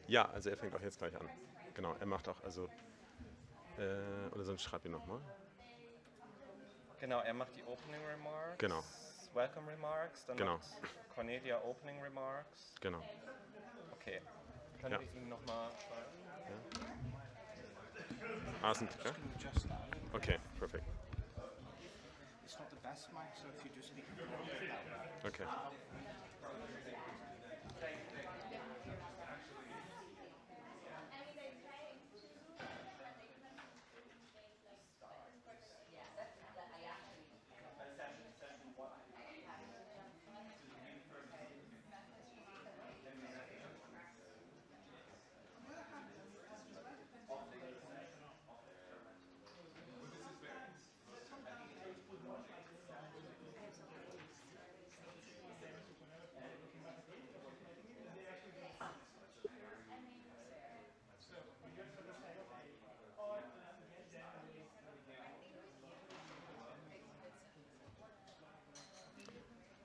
Ja, also er fängt auch jetzt gleich an. Genau, er macht auch, also, oder sonst schreib ihn nochmal. Genau, er macht die Opening Remarks. Genau. Welcome Remarks, dann genau. macht Cornelia Opening Remarks. Genau. Okay. Kann ich ihn nochmal schreiben? Ja. Ja? Okay, perfect. It's not the best mic, so if you do speak Okay.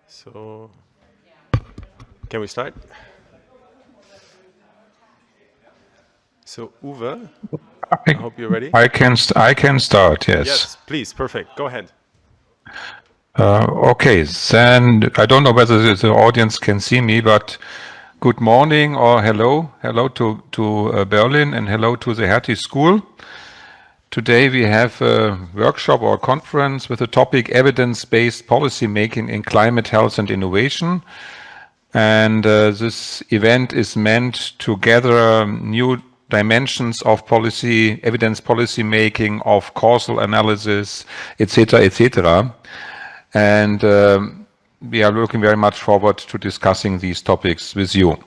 So, can we start? So, Uwe, I hope you're ready. I can start, yes. Yes, please, perfect. Go ahead. Okay, then I don't know whether the audience can see me, but good morning or hello. Hello to Berlin and hello to the Hertie School. Today we have a workshop or conference with the topic evidence-based policy making in climate, health and innovation. And this event is meant to gather new dimensions of policy, evidence policy making, of causal analysis, etc., etc. And we are looking very much forward to discussing these topics with you.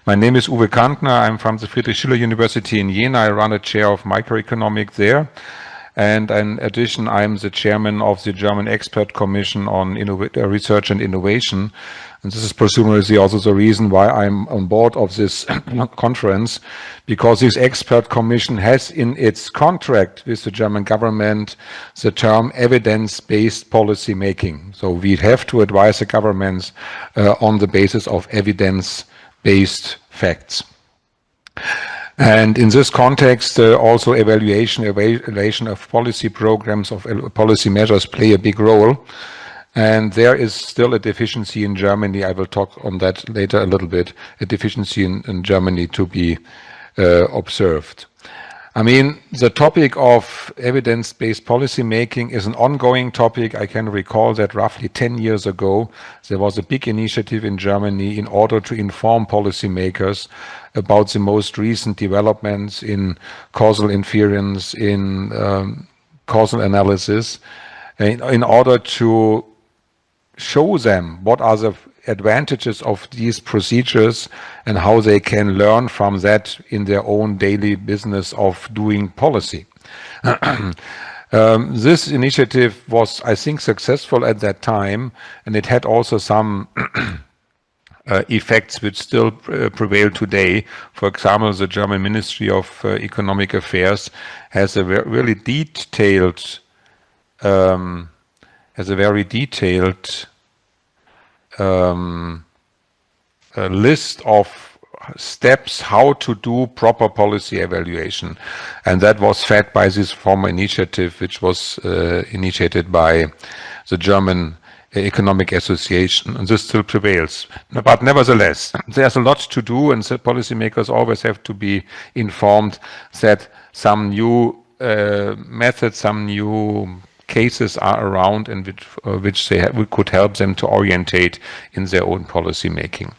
My name is Uwe Cantner. I'm from the Friedrich Schiller University in Jena. I run a chair of microeconomics there. And in addition, I'm the chairman of the German Expert Commission on Research and Innovation. And this is presumably also the reason why I'm on board of this conference, because this expert commission has in its contract with the German government the term evidence-based policy making. So we have to advise the governments on the basis of evidence-based facts. And in this context, also evaluation of policy programs, of policy measures play a big role. And there is still a deficiency in Germany. I will talk on that later a little bit, a deficiency in Germany to be observed. I mean, the topic of evidence-based policy making is an ongoing topic. I can recall that roughly 10 years ago, there was a big initiative in Germany in order to inform policymakers about the most recent developments in causal inference, in causal analysis, in order to show them what are the advantages of these procedures and how they can learn from that in their own daily business of doing policy. This initiative was, I think, successful at that time, and it had also some effects which still prevail today. For example, the German Ministry of Economic Affairs has a really detailed list of steps how to do proper policy evaluation, and that was fed by this former initiative, which was initiated by the German Economic Association, and this still prevails. But nevertheless, there's a lot to do, and policymakers always have to be informed that some new methods, some new cases are around and which we could help them to orientate in their own policy making.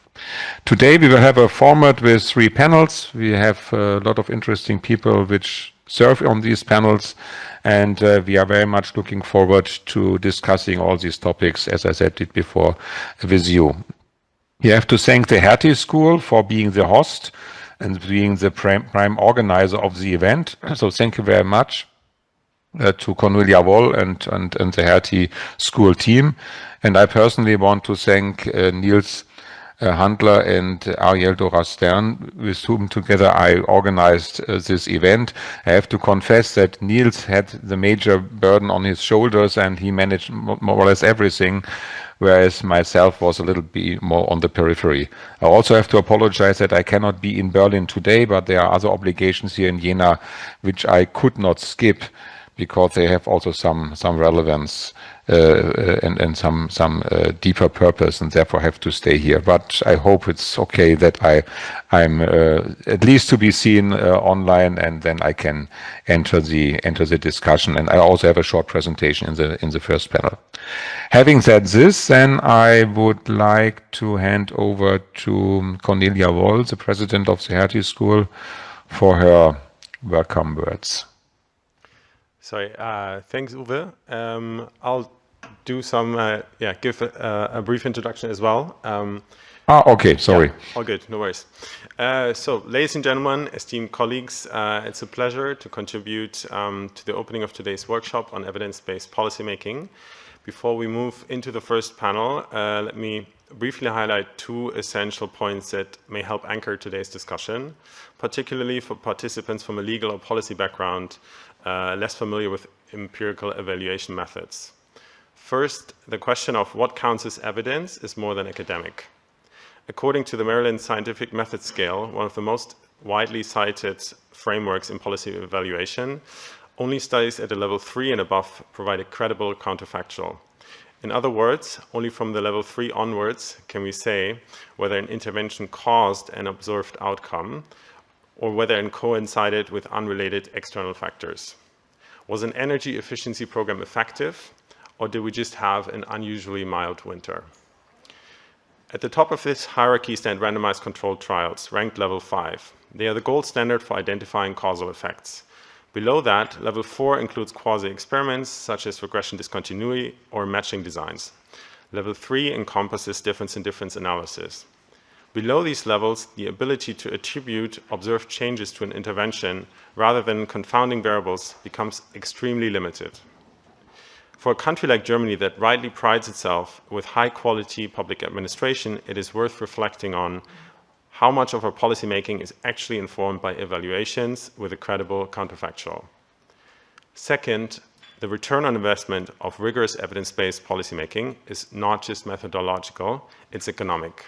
Today we will have a format with 3 panels. We have a lot of interesting people which serve on these panels, and we are very much looking forward to discussing all these topics, as I said it before, with you. We have to thank the Hertie School for being the host and being the prime organizer of the event. So thank you very much to Cornelia, Woll and the Hertie School team. And I personally want to thank Nils Handler and Ariel Dora Stern, with whom together I organized this event. I have to confess that Nils had the major burden on his shoulders and he managed more or less everything, whereas myself was a little bit more on the periphery. I also have to apologize that I cannot be in Berlin today, but there are other obligations here in Jena which I could not skip, because they have also some relevance and some deeper purpose, and therefore have to stay here. But I hope it's okay that I'm at least to be seen online, and then I can enter the discussion. And I also have a short presentation in the first panel. Having said this, then I would like to hand over to Cornelia Woll, the president of the Hertie School, for her welcome words. Sorry, thanks, Uwe. I'll do some, give a brief introduction as well. Okay, sorry. Yeah, all good, no worries. So, ladies and gentlemen, esteemed colleagues, it's a pleasure to contribute to the opening of today's workshop on evidence-based policymaking. Before we move into the first panel, let me briefly highlight two essential points that may help anchor today's discussion, particularly for participants from a legal or policy background less familiar with empirical evaluation methods. First, the question of what counts as evidence is more than academic. According to the Maryland Scientific Method Scale, one of the most widely cited frameworks in policy evaluation, only studies at a level 3 and above provide a credible counterfactual. In other words, only from the level 3 onwards can we say whether an intervention caused an observed outcome or whether it coincided with unrelated external factors. Was an energy efficiency program effective, or did we just have an unusually mild winter? At the top of this hierarchy stand randomized controlled trials, ranked level 5. They are the gold standard for identifying causal effects. Below that, level 4 includes quasi-experiments, such as regression discontinuity or matching designs. Level 3 encompasses difference in difference analysis. Below these levels, the ability to attribute observed changes to an intervention rather than confounding variables becomes extremely limited. For a country like Germany that rightly prides itself with high-quality public administration, it is worth reflecting on how much of our policymaking is actually informed by evaluations with a credible counterfactual. Second, the return on investment of rigorous evidence-based policymaking is not just methodological, it's economic.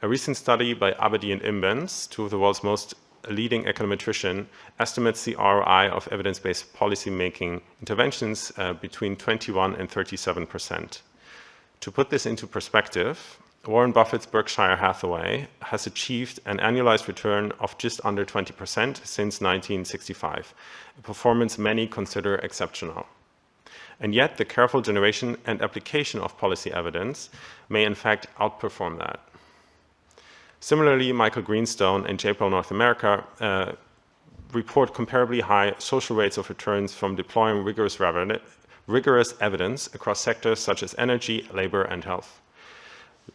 A recent study by Abadi and Imbens, two of the world's most leading econometricians, estimates the ROI of evidence-based policy-making interventions between 21 and 37%. To put this into perspective, Warren Buffett's Berkshire Hathaway has achieved an annualized return of just under 20% since 1965, a performance many consider exceptional. And yet, the careful generation and application of policy evidence may in fact outperform that. Similarly, Michael Greenstone and JPL North America report comparably high social rates of returns from deploying rigorous evidence across sectors such as energy, labor, and health.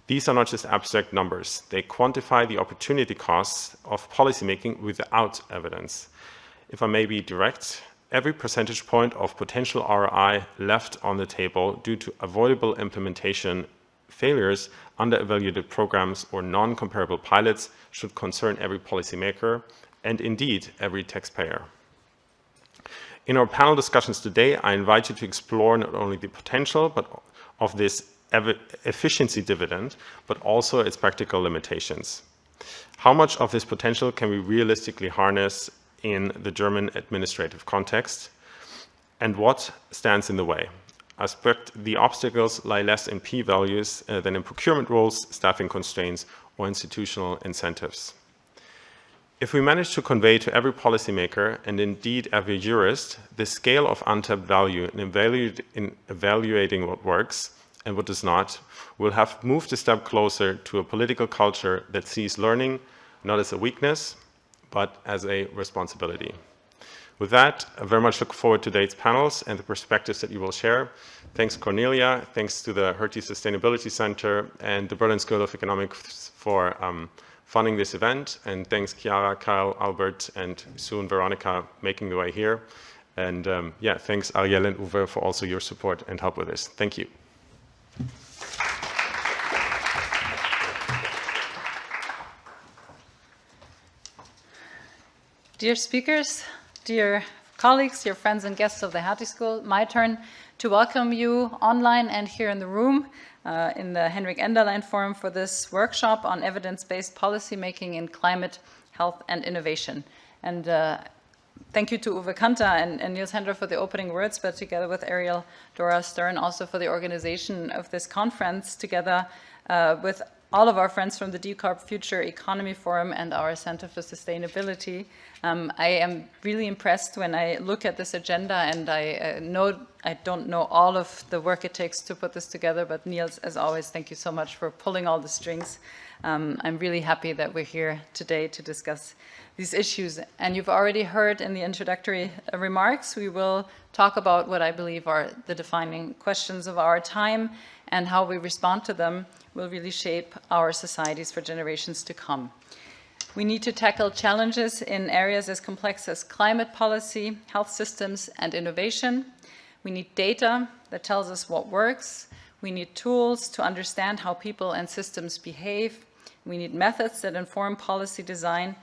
These are not just abstract numbers. They quantify the opportunity costs of policymaking without evidence. If I may be direct, every percentage point of potential ROI left on the table due to avoidable implementation failures, under-evaluated programs, or non-comparable pilots should concern every policymaker and indeed every taxpayer. In our panel discussions today, I invite you to explore not only the potential of this efficiency dividend, but also its practical limitations. How much of this potential can we realistically harness in the German administrative context, and what stands in the way? I suspect the obstacles lie less in p-values than in procurement rules, staffing constraints, or institutional incentives. If we manage to convey to every policymaker, and indeed every jurist, the scale of untapped value in evaluating what works and what does not, we'll have moved a step closer to a political culture that sees learning not as a weakness, but as a responsibility. With that, I very much look forward to today's panels and the perspectives that you will share. Thanks, Cornelia. Thanks to the Hertie Sustainability Center and the Berlin School of Economics for funding this event. And thanks, Chiara, Kyle, Albert, and soon Veronika making the way here. And thanks, Ariel and Uwe, for also your support and help with this. Thank you. Dear speakers, dear colleagues, dear friends and guests of the Hertie School, my turn to welcome you online and here in the room. in the Henrik Enderlein Forum for this workshop on evidence-based policymaking in climate, health, and innovation. And thank you to Uwe Cantner and Nils Handler for the opening words, but together with Ariel Dora Stern also for the organization of this conference, together with all of our friends from the Decarb Future Economy Forum and our Center for Sustainability. I am really impressed when I look at this agenda, and I know I don't know all of the work it takes to put this together, but Nils, as always, thank you so much for pulling all the strings. I'm really happy that we're here today to discuss these issues. And you've already heard in the introductory remarks, we will talk about what I believe are the defining questions of our time, and how we respond to them will really shape our societies for generations to come. We need to tackle challenges in areas as complex as climate policy, health systems, and innovation. We need data that tells us what works. We need tools to understand how people and systems behave. We need methods that inform policy design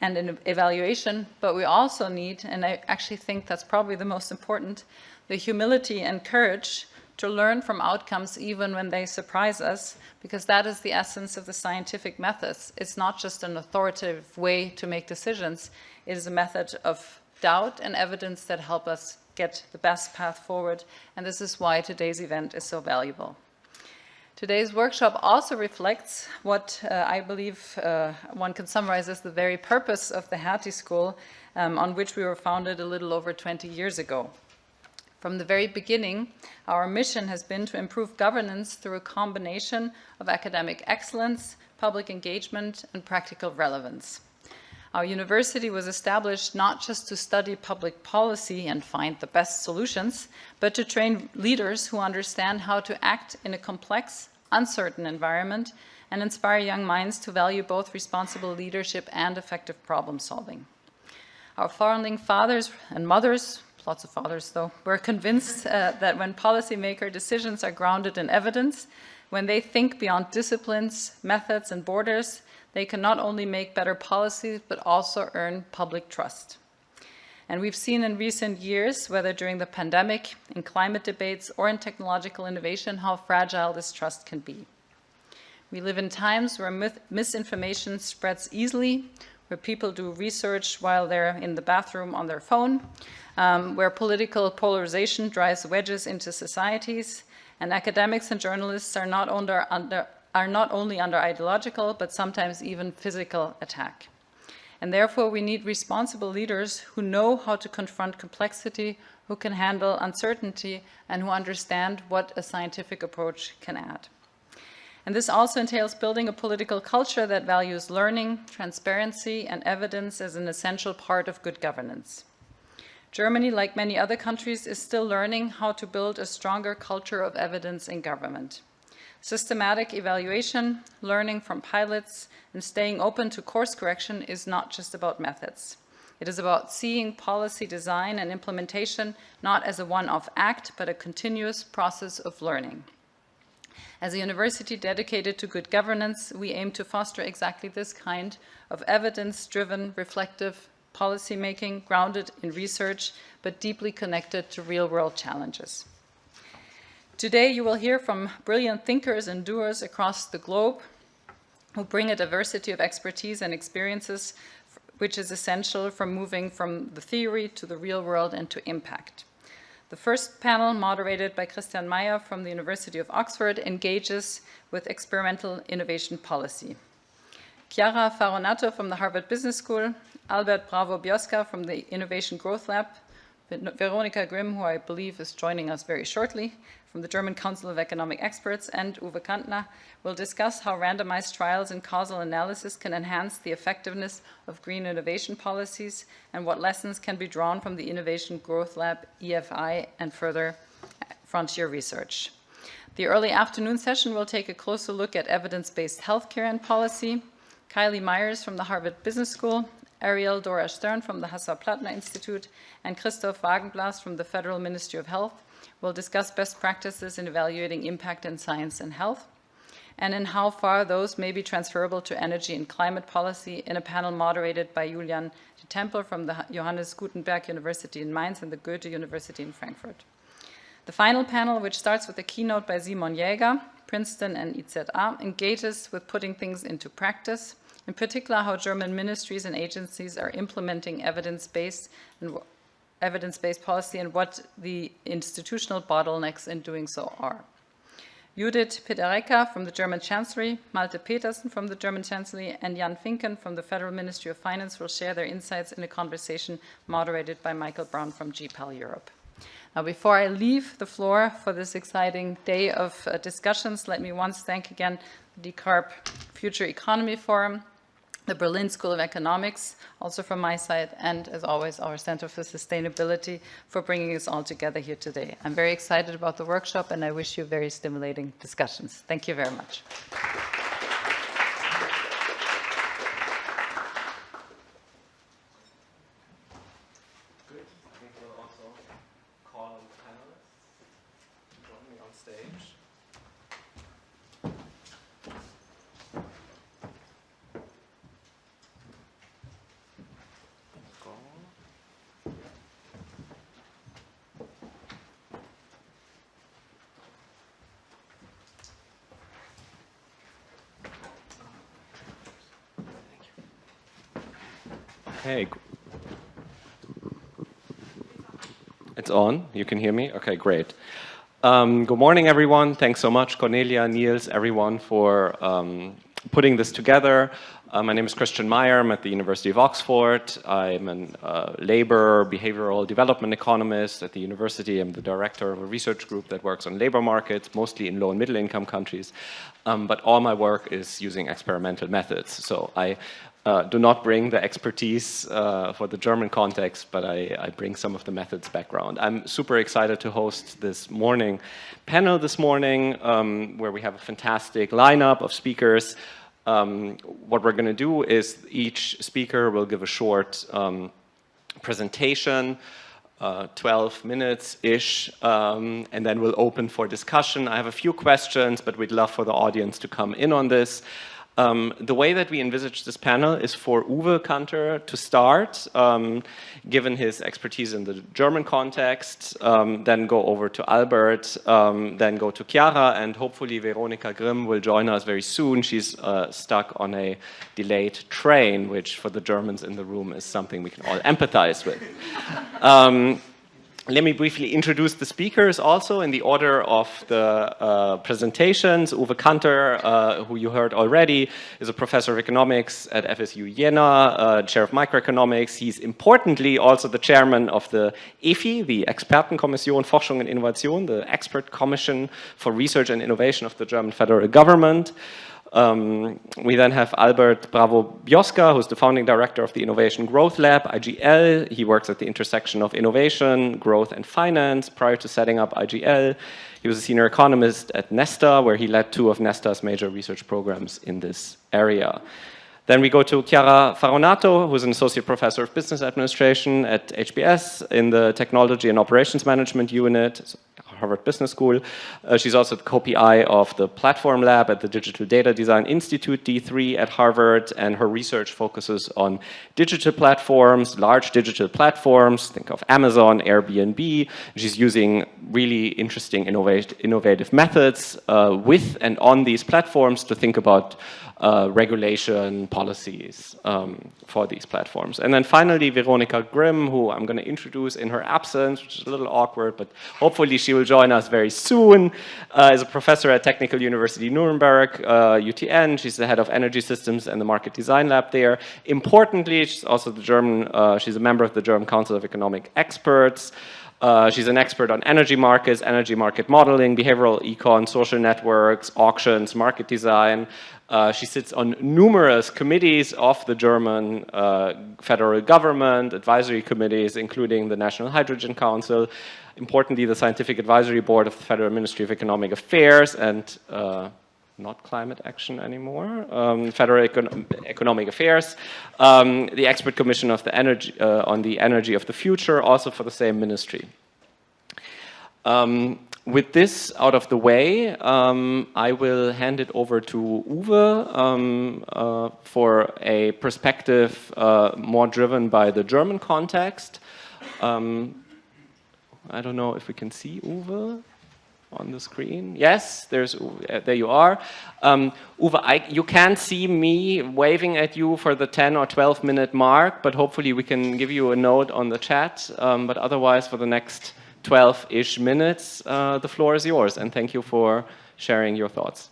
and an evaluation, but we also need, and I actually think that's probably the most important, the humility and courage to learn from outcomes even when they surprise us, because that is the essence of the scientific methods. It's not just an authoritative way to make decisions. It is a method of doubt and evidence that help us get the best path forward, and this is why today's event is so valuable. Today's workshop also reflects what I believe one can summarize as the very purpose of the Hertie School, on which we were founded a little over 20 years ago. From the very beginning, our mission has been to improve governance through a combination of academic excellence, public engagement, and practical relevance. Our university was established not just to study public policy and find the best solutions, but to train leaders who understand how to act in a complex, uncertain environment and inspire young minds to value both responsible leadership and effective problem solving. Our founding fathers and mothers, lots of fathers though, were convinced that when policymaker decisions are grounded in evidence, when they think beyond disciplines, methods, and borders, they can not only make better policies, but also earn public trust. And we've seen in recent years, whether during the pandemic, in climate debates, or in technological innovation, how fragile this trust can be. We live in times where misinformation spreads easily, where people do research while they're in the bathroom on their phone, where political polarization drives wedges into societies, and academics and journalists are not only under ideological, but sometimes even physical attack. And therefore, we need responsible leaders who know how to confront complexity, who can handle uncertainty, and who understand what a scientific approach can add. And this also entails building a political culture that values learning, transparency, and evidence as an essential part of good governance. Germany, like many other countries, is still learning how to build a stronger culture of evidence in government. Systematic evaluation, learning from pilots, and staying open to course correction is not just about methods. It is about seeing policy design and implementation not as a one-off act, but a continuous process of learning. As a university dedicated to good governance, we aim to foster exactly this kind of evidence-driven, reflective policymaking, grounded in research, but deeply connected to real-world challenges. Today, you will hear from brilliant thinkers and doers across the globe who bring a diversity of expertise and experiences, which is essential for moving from the theory to the real world and to impact. The first panel, moderated by Meyer from the University of Oxford, engages with experimental innovation policy. Chiara Farronato from the Harvard Business School, Albert Bravo-Biosca from the Innovation Growth Lab, Veronika Grimm, who I believe is joining us very shortly, from the German Council of Economic Experts, and Uwe Cantner will discuss how randomized trials and causal analysis can enhance the effectiveness of green innovation policies and what lessons can be drawn from the Innovation Growth Lab, EFI, and further frontier research. The early afternoon session will take a closer look at evidence-based healthcare and policy. Kylie Myers from the Harvard Business School, Ariel Dora Stern from the Hasso Plattner Institute, and Christoph Wagenblas from the Federal Ministry of Health will discuss best practices in evaluating impact in science and health, and in how far those may be transferable to energy and climate policy in a panel moderated by Julian de Tempel from the Johannes Gutenberg University in Mainz and the Goethe University in Frankfurt. The final panel, which starts with a keynote by Simon Jäger, Princeton, and IZA engages with putting things into practice, in particular how German ministries and agencies are implementing evidence-based policy and what the institutional bottlenecks in doing so are. Judith Pedereka from the German Chancellery, Malte Petersen from the German Chancellery, and Jan Finken from the Federal Ministry of Finance will share their insights in a conversation moderated by Michael Brown from GPAL Europe. Now, before I leave the floor for this exciting day of discussions, let me once thank again the Carb Future Economy Forum, the Berlin School of Economics, also from my side, and as always, our Center for Sustainability for bringing us all together here today. I'm very excited about the workshop, and I wish you very stimulating discussions. Thank you very much. Good. I think we'll also call on the panelists to join me on stage. Hey, it's on. You can hear me? Okay, great. Good morning, everyone. Thanks so much, Cornelia, Nils, everyone, for putting this together. My name is Christian Meyer. I'm at the University of Oxford. I'm a labor behavioral development economist at the university. I'm the director of a research group that works on labor markets, mostly in low and middle income countries. But all my work is using experimental methods. So I do not bring the expertise for the German context, but I bring some of the methods background. I'm super excited to host this morning panel this morning, where we have a fantastic lineup of speakers. What we're going to do is each speaker will give a short presentation, 12 minutes-ish, and then we'll open for discussion. I have a few questions, but we'd love for the audience to come in on this. The way that we envisage this panel is for Uwe Cantner to start, given his expertise in the German context, then go over to Albert, then go to Chiara, and hopefully Veronika Grimm will join us very soon. She's stuck on a delayed train, which for the Germans in the room is something we can all empathize with. Let me briefly introduce the speakers also in the order of the presentations. Uwe Cantner, who you heard already, is a professor of economics at FSU Jena, chair of microeconomics. He's importantly also the chairman of the EFI, the Expertenkommission Forschung und Innovation, the expert commission for research and innovation of the German federal government. We then have Albert Bravo-Biosca, who's the founding director of the Innovation Growth Lab, IGL. He works at the intersection of innovation, growth, and finance. Prior to setting up IGL, he was a senior economist at Nesta, where he led two of Nesta's major research programs in this area. Then we go to Chiara Farronato, who's an associate professor of business administration at HBS in the technology and operations management unit, Harvard Business School. She's also the co-PI of the Platform Lab at the Digital Data Design Institute, D3 at Harvard, and her research focuses on digital platforms, large digital platforms, think of Amazon, Airbnb. She's using really interesting innovative methods with and on these platforms to think about regulation policies for these platforms. And then finally, Veronika Grimm, who I'm going to introduce in her absence, which is a little awkward, but hopefully she will join us very soon, is a professor at Technical University Nuremberg, UTN. She's the head of energy systems and the market design lab there. Importantly, she's also she's a member of the German Council of Economic Experts. She's an expert on energy markets, energy market modeling, behavioral econ, social networks, auctions, market design. She sits on numerous committees of the German federal government, advisory committees, including the National Hydrogen Council, importantly, the Scientific Advisory Board of the Federal Ministry of Economic Affairs, and not climate action anymore, Federal Economic Affairs, the Expert Commission of the Energy, on the Energy of the Future, also for the same ministry. With this out of the way, I will hand it over to Uwe for a perspective more driven by the German context. I don't know if we can see Uwe. on the screen. Yes, there you are. Uwe, you can't see me waving at you for the 10 or 12 minute mark, but hopefully we can give you a note on the chat. But otherwise, for the next 12-ish minutes, the floor is yours. And thank you for sharing your thoughts.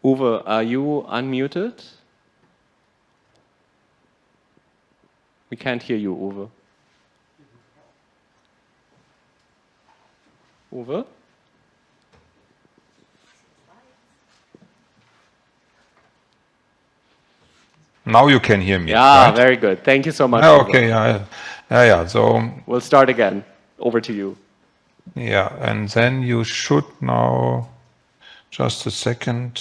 Uwe, are you unmuted? We can't hear you, Uwe. Uwe? Now you can hear me. Yeah, right? very good. Thank you so much. Oh, okay, yeah. So we'll start again. Over to you. Yeah, and then you should now. Just a second.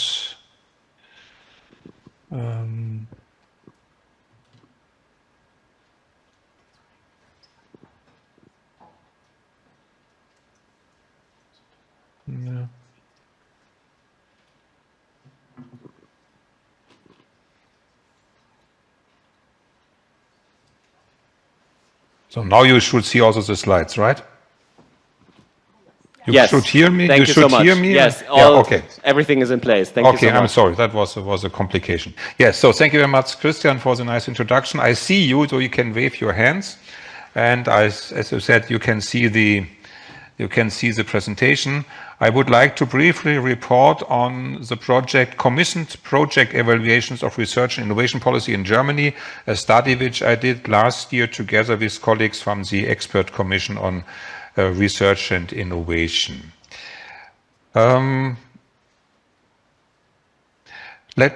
Yeah. So now you should see also the slides, right? You should hear me. Thank you should so much. hear me. Yes. Okay. Everything is in place. Thank you so much. Okay, I'm sorry. That was a complication. Yes. So thank you very much, Christian, for the nice introduction. I see you, so you can wave your hands, and as you said, you can see the presentation. I would like to briefly report on the commissioned project evaluations of research and innovation policy in Germany, a study which I did last year together with colleagues from the Expert Commission on Research and Innovation. Let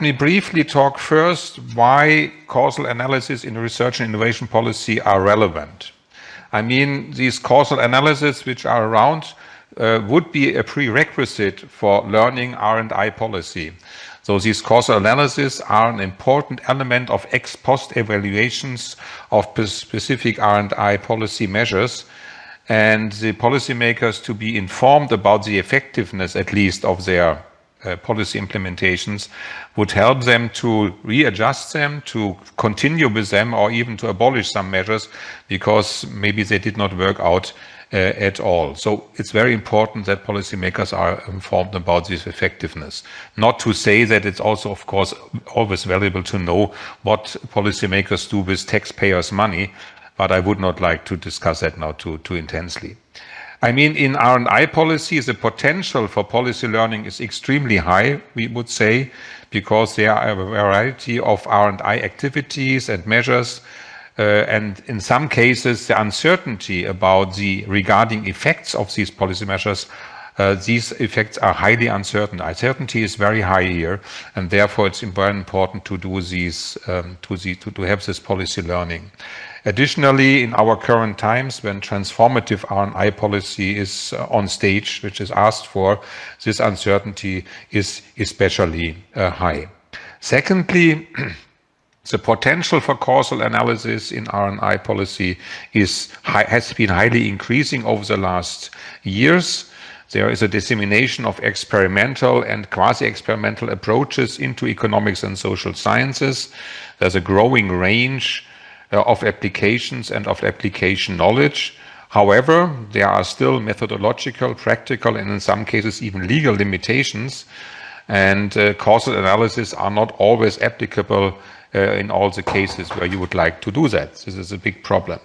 me briefly talk first why causal analysis in research and innovation policy are relevant. I mean, these causal analyses which are around would be a prerequisite for learning R&I policy. So these causal analyses are an important element of ex post evaluations of specific R&I policy measures, and the policymakers to be informed about the effectiveness, at least, of their policy implementations would help them to readjust them, to continue with them, or even to abolish some measures because maybe they did not work out at all. So it's very important that policymakers are informed about this effectiveness. Not to say that it's also, of course, always valuable to know what policymakers do with taxpayers' money, but I would not like to discuss that now too intensely. I mean, in R&I policy, the potential for policy learning is extremely high, we would say, because there are a variety of R&I activities and measures, and in some cases, the uncertainty about the regarding effects of these policy measures, these effects are highly uncertain. Uncertainty is very high here, and therefore it's very important to do these, to have this policy learning. Additionally, in our current times, when transformative R&I policy is on stage, which is asked for, this uncertainty is especially high. Secondly, the potential for causal analysis in R&I policy has been highly increasing over the last years. There is a dissemination of experimental and quasi-experimental approaches into economics and social sciences. There's a growing range of applications and of application knowledge. However, there are still methodological, practical, and in some cases even legal limitations, and causal analysis are not always applicable in all the cases where you would like to do that. This is a big problem.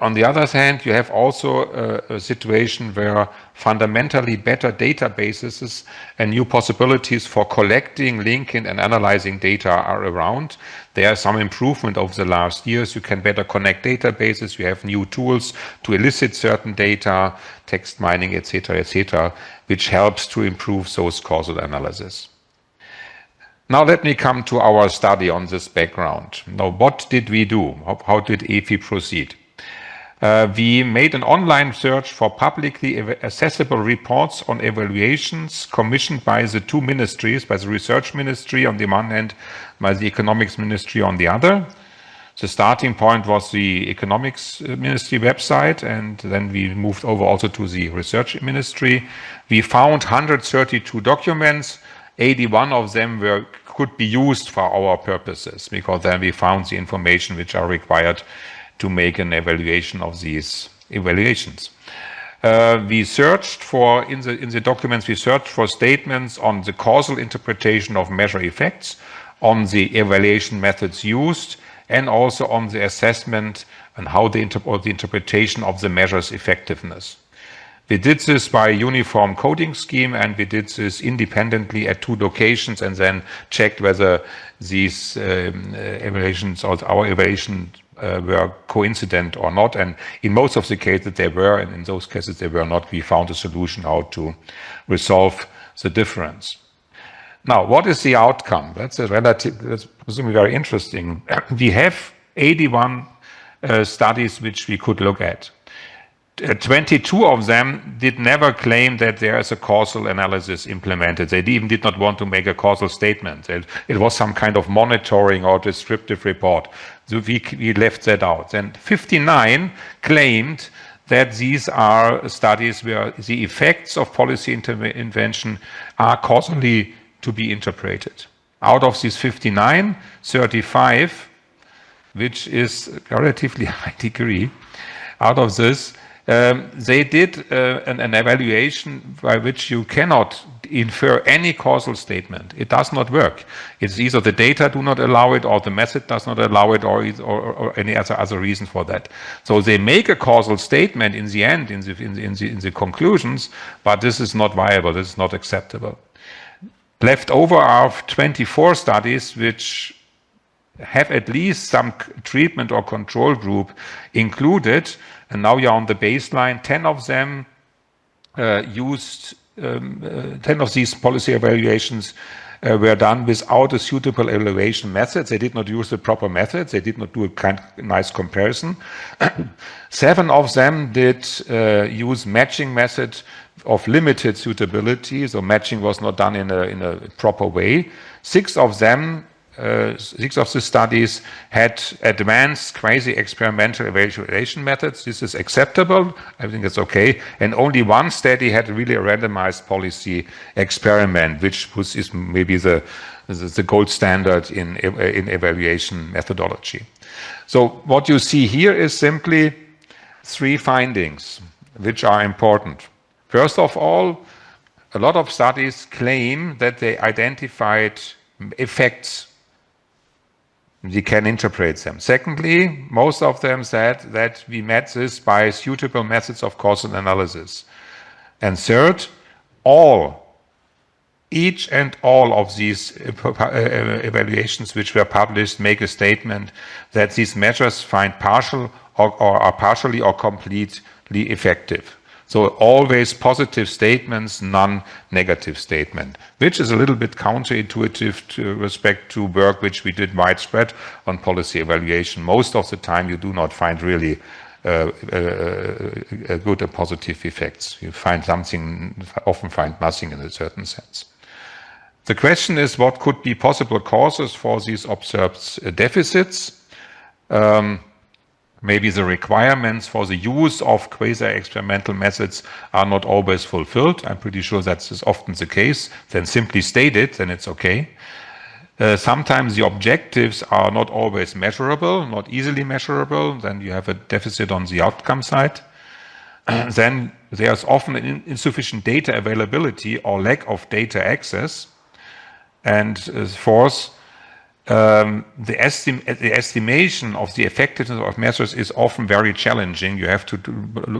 On the other hand, you have also a situation where fundamentally better databases and new possibilities for collecting, linking, and analyzing data are around. There are some improvement over the last years. You can better connect databases. You have new tools to elicit certain data, text mining, etc., which helps to improve those causal analysis. Now let me come to our study on this background. Now, what did we do? How did EFI proceed? We made an online search for publicly accessible reports on evaluations commissioned by the two ministries, by the Research Ministry on the one hand, by the Economics Ministry on the other. The starting point was the economics ministry website, and then we moved over also to the research ministry. We found 132 documents. 81 of them could be used for our purposes, because then we found the information which are required to make an evaluation of these evaluations. We searched for, in the documents, we searched for statements on the causal interpretation of measure effects, on the evaluation methods used, and also on the assessment and how the interpretation of the measure's effectiveness. We did this by uniform coding scheme, and we did this independently at 2 locations, and then checked whether these evaluations or our evaluation were coincident or not. And in most of the cases they were, and in those cases they were not. We found a solution how to resolve the difference. Now, what is the outcome? That's presumably very interesting. We have 81 studies which we could look at. 22 of them did never claim that there is a causal analysis implemented. They even did not want to make a causal statement. It was some kind of monitoring or descriptive report. So we left that out. And 59 claimed that these are studies where the effects of policy intervention are causally to be interpreted. Out of these 59, 35, which is a relatively high degree, out of this, they did an evaluation by which you cannot infer any causal statement. It does not work. It's either the data do not allow it, or the method does not allow it, or any other reason for that. So they make a causal statement in the end, in the conclusions, but this is not viable. This is not acceptable. Left over are 24 studies which have at least some treatment or control group included, and now you're on the baseline. 10 of them 10 of these policy evaluations were done without a suitable evaluation method. They did not use the proper methods. They did not do a nice comparison. 7 of them did use matching method of limited suitability, so matching was not done in a proper way. 6 of them 6 of the studies had advanced quasi-experimental evaluation methods. This is acceptable. I think it's okay. And only 1 study had really a randomized policy experiment, which is maybe the gold standard in evaluation methodology. So what you see here is simply 3 findings, which are important. First of all, a lot of studies claim that they identified effects. We can interpret them. Secondly, most of them said that we met this by suitable methods of causal analysis. And third, each and all of these evaluations which were published make a statement that these measures find partial or are partially or completely effective. So always positive statements, none negative statement, which is a little bit counterintuitive to respect to work which we did widespread on policy evaluation. Most of the time you do not find really good and positive effects. You find something, often find nothing in a certain sense. The question is, what could be possible causes for these observed deficits? Maybe the requirements for the use of quasi-experimental methods are not always fulfilled. I'm pretty sure that is often the case. Then simply state it, then it's okay. Sometimes the objectives are not always measurable, not easily measurable. Then you have a deficit on the outcome side. Then there's often an insufficient data availability or lack of data access. And fourth, the estimation of the effectiveness of measures is often very challenging. You have to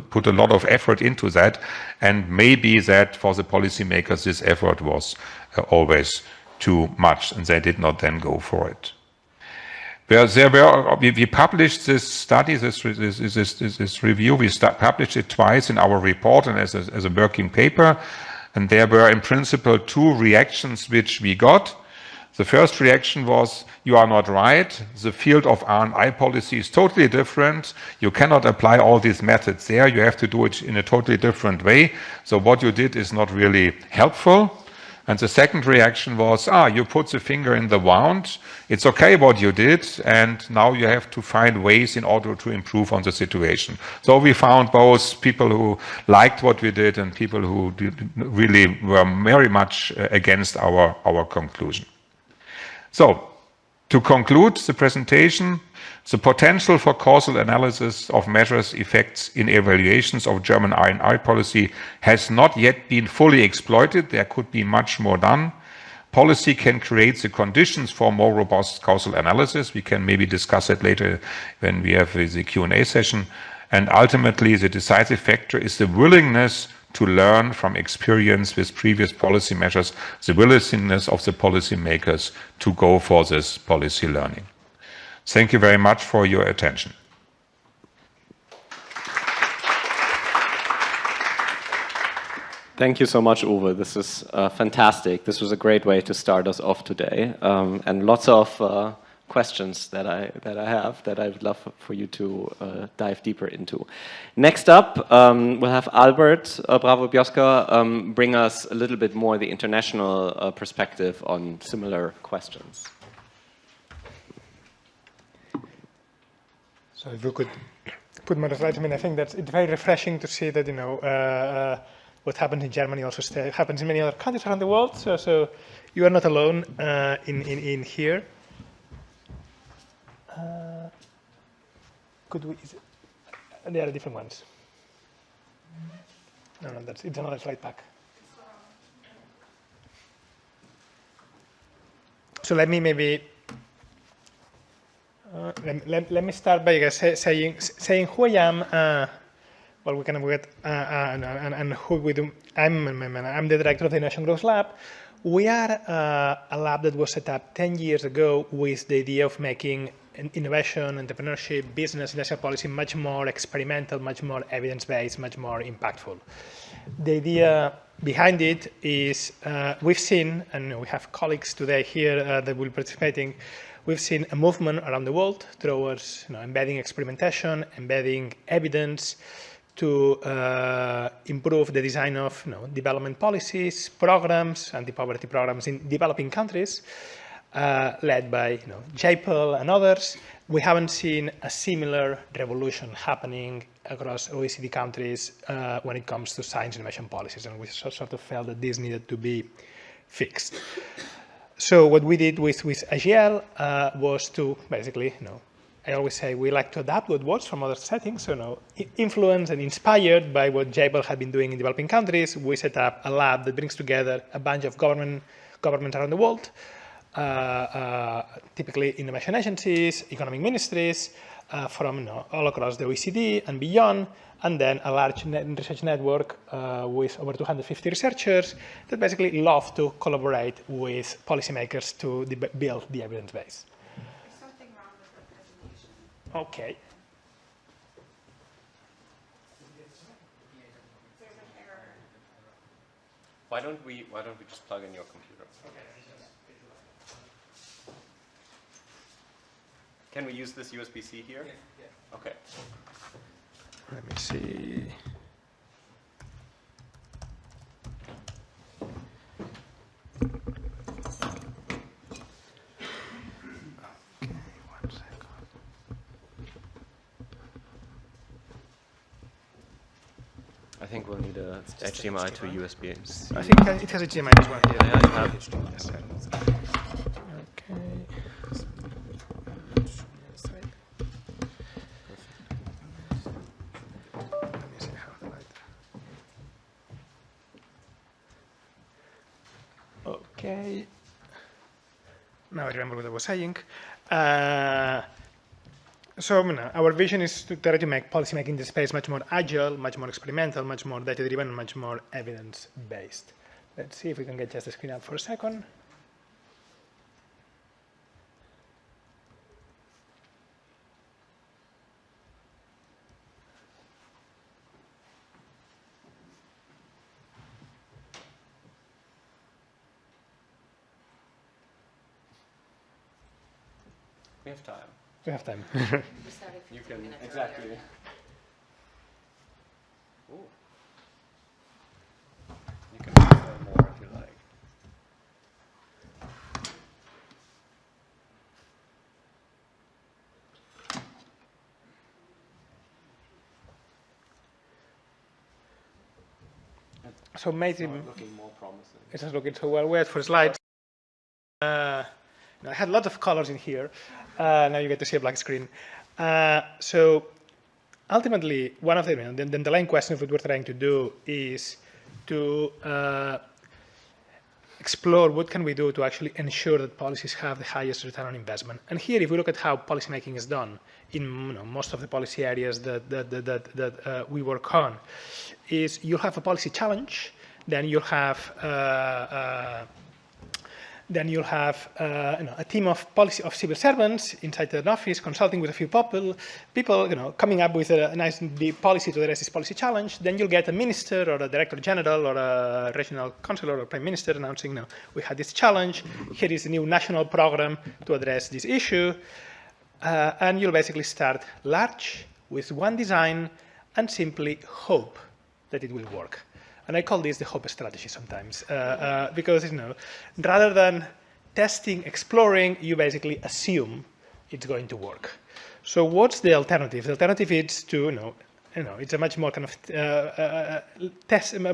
put a lot of effort into that, and maybe that for the policymakers this effort was always too much, and they did not then go for it. We published this study, this review. We published it twice in our report and as a working paper, and there were in principle 2 reactions which we got. The first reaction was, you are not right. The field of R&I policy is totally different. You cannot apply all these methods there. You have to do it in a totally different way. So what you did is not really helpful. And the second reaction was, you put the finger in the wound, it's okay what you did, and now you have to find ways in order to improve on the situation. So we found both people who liked what we did and people who really were very much against our conclusion. So, to conclude the presentation, the potential for causal analysis of measures effects in evaluations of German R&I policy has not yet been fully exploited. There could be much more done. Policy can create the conditions for more robust causal analysis. We can maybe discuss it later when we have the Q&A session. And ultimately, the decisive factor is the willingness to learn from experience with previous policy measures, the willingness of the policymakers to go for this policy learning. Thank you very much for your attention. Thank you so much, Uwe. This is fantastic. This was a great way to start us off today, and lots of questions that I have that I would love for you to dive deeper into. Next up, we'll have Albert Bravo-Biosca bring us a little bit more the international perspective on similar questions. So if you could put more slides, I mean, I think that it's very refreshing to see that, you know, what happens in Germany also happens in many other countries around the world. So you are not alone in here. Could we? There are different ones. No, it's another slide back. So let me maybe let me start by saying who I am. Well, we can get and who we do. I'm the director of the Innovation Growth Lab. We are a lab that was set up 10 years ago with the idea of making innovation, entrepreneurship, business, industrial policy much more experimental, much more evidence-based, much more impactful. The idea behind it is we've seen, and we have colleagues today here that will be participating, we've seen a movement around the world towards embedding experimentation, embedding evidence to improve the design of development policies, programs, anti-poverty programs in developing countries, led by JPL and others. We haven't seen a similar revolution happening across OECD countries when it comes to science innovation policies, and we sort of felt that this needed to be fixed. So what we did with AGL was to basically, I always say we like to adapt what works from other settings. So influenced and inspired by what JPL had been doing in developing countries, we set up a lab that brings together a bunch of governments around the world, typically innovation agencies, economic ministries from all across the OECD and beyond, and then a large research network with over 250 researchers that basically love to collaborate with policymakers to build the evidence base. There's something wrong with the presentation. Okay. There's an error. Why don't we just plug in your computer? Can we use this USB-C here? Yeah. Okay. Let me see. Okay, 1 second. I think we'll need a HDMI to USB. I think it has a HDMI as well. Yeah, you have. Yes. Okay. Okay. Now I remember what I was saying. So our vision is to try to make policymaking in this space much more agile, much more experimental, much more data-driven, and much more evidence-based. Let's see if we can get just the screen up for a second. We have time. We have time. You can, exactly. Ooh. You can say more if you like. So maybe Looking more promising. it's not looking so well. Wait for slides. I had lots of colors in here. Now you get to see a black screen. So ultimately, one of the underlying questions that we're trying to do is to explore what can we do to actually ensure that policies have the highest return on investment. And here, if we look at how policymaking is done in most of the policy areas that we work on, is you'll have a policy challenge, then you'll have a team of civil servants inside an office consulting with a few people, coming up with a nice policy to address this policy challenge. Then you'll get a minister or a director general or a regional councillor or prime minister announcing, we had this challenge. Here is a new national program to address this issue. And you'll basically start large with one design and simply hope that it will work. And I call this the hope strategy sometimes, because rather than testing, exploring, you basically assume it's going to work. So what's the alternative? The alternative is to, it's a much more kind of a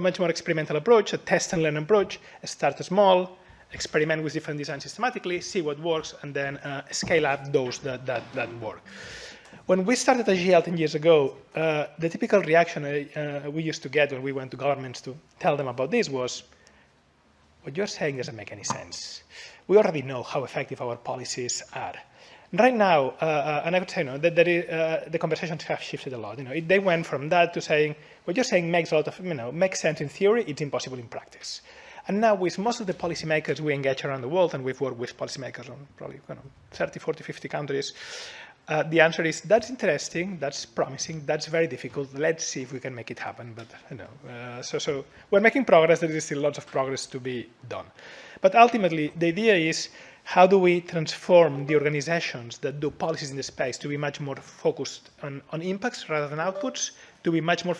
much more experimental approach, a test and learn approach. Start small, experiment with different designs systematically, see what works, and then scale up those that work. When we started AGL 10 years ago, the typical reaction we used to get when we went to governments to tell them about this was, what you're saying doesn't make any sense. We already know how effective our policies are. Right now, and I would say that the conversations have shifted a lot. They went from that to saying, what you're saying makes a lot of, makes sense in theory, it's impossible in practice. And now with most of the policymakers we engage around the world, and we've worked with policymakers on probably 30, 40, 50 countries, the answer is, that's interesting, that's promising, that's very difficult, let's see if we can make it happen. But, so we're making progress, there is still lots of progress to be done. But ultimately, the idea is, how do we transform the organizations that do policies in the space to be much more focused on impacts rather than outputs, to be much more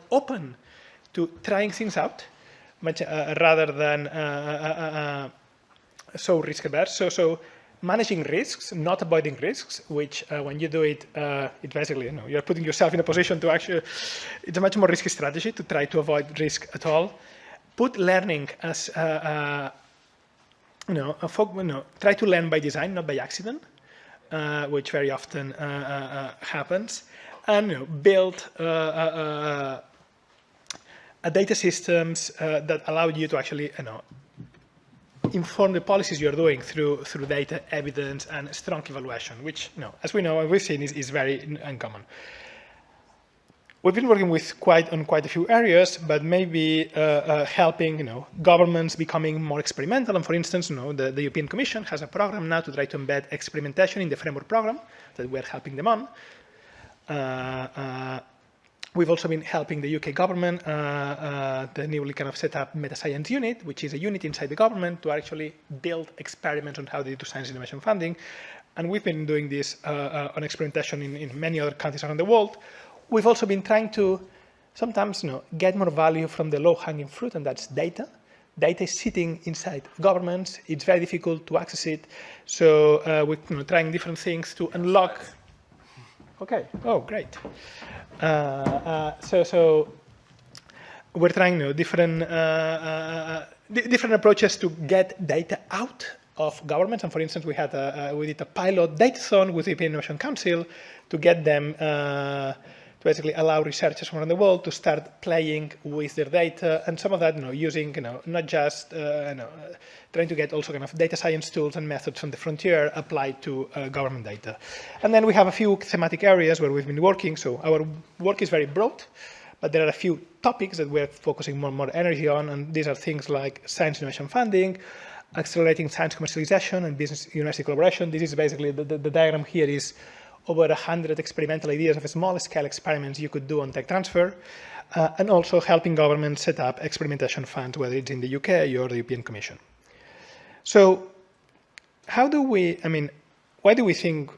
open to trying things out, rather than so risk averse. So managing risks, not avoiding risks, which when you do it, it basically, you're putting yourself in a position to actually, it's a much more risky strategy to try to avoid risk at all. Put learning as, try to learn by design, not by accident, which very often happens, and build a data systems that allow you to actually, inform the policies you're doing through data, evidence, and strong evaluation, which, as we know and we've seen, is very uncommon. We've been working with on quite a few areas, but maybe helping, governments becoming more experimental. And for instance, the European Commission has a program now to try to embed experimentation in the framework program that we're helping them on. We've also been helping the UK government, the newly kind of set up Meta Science Unit, which is a unit inside the government to actually build experiments on how they do science innovation funding. And we've been doing this on experimentation in many other countries around the world. We've also been trying to sometimes get more value from the low-hanging fruit, and that's data. Data is sitting inside governments. It's very difficult to access it. So we're trying different things to unlock. Okay. Oh, great. So we're trying different approaches to get data out of governments. And for instance, we did a pilot datathon with the European Innovation Council to get them to basically allow researchers around the world to start playing with their data, and some of that using not just trying to get also kind of data science tools and methods from the frontier applied to government data. And then we have a few thematic areas where we've been working. So our work is very broad, but there are a few topics that we're focusing more energy on, and these are things like science innovation funding, accelerating science commercialization, and business-university collaboration. This is basically the diagram here is over 100 experimental ideas of small-scale experiments you could do on tech transfer, and also helping governments set up experimentation funds, whether it's in the UK or the European Commission. So how do we, why do we think,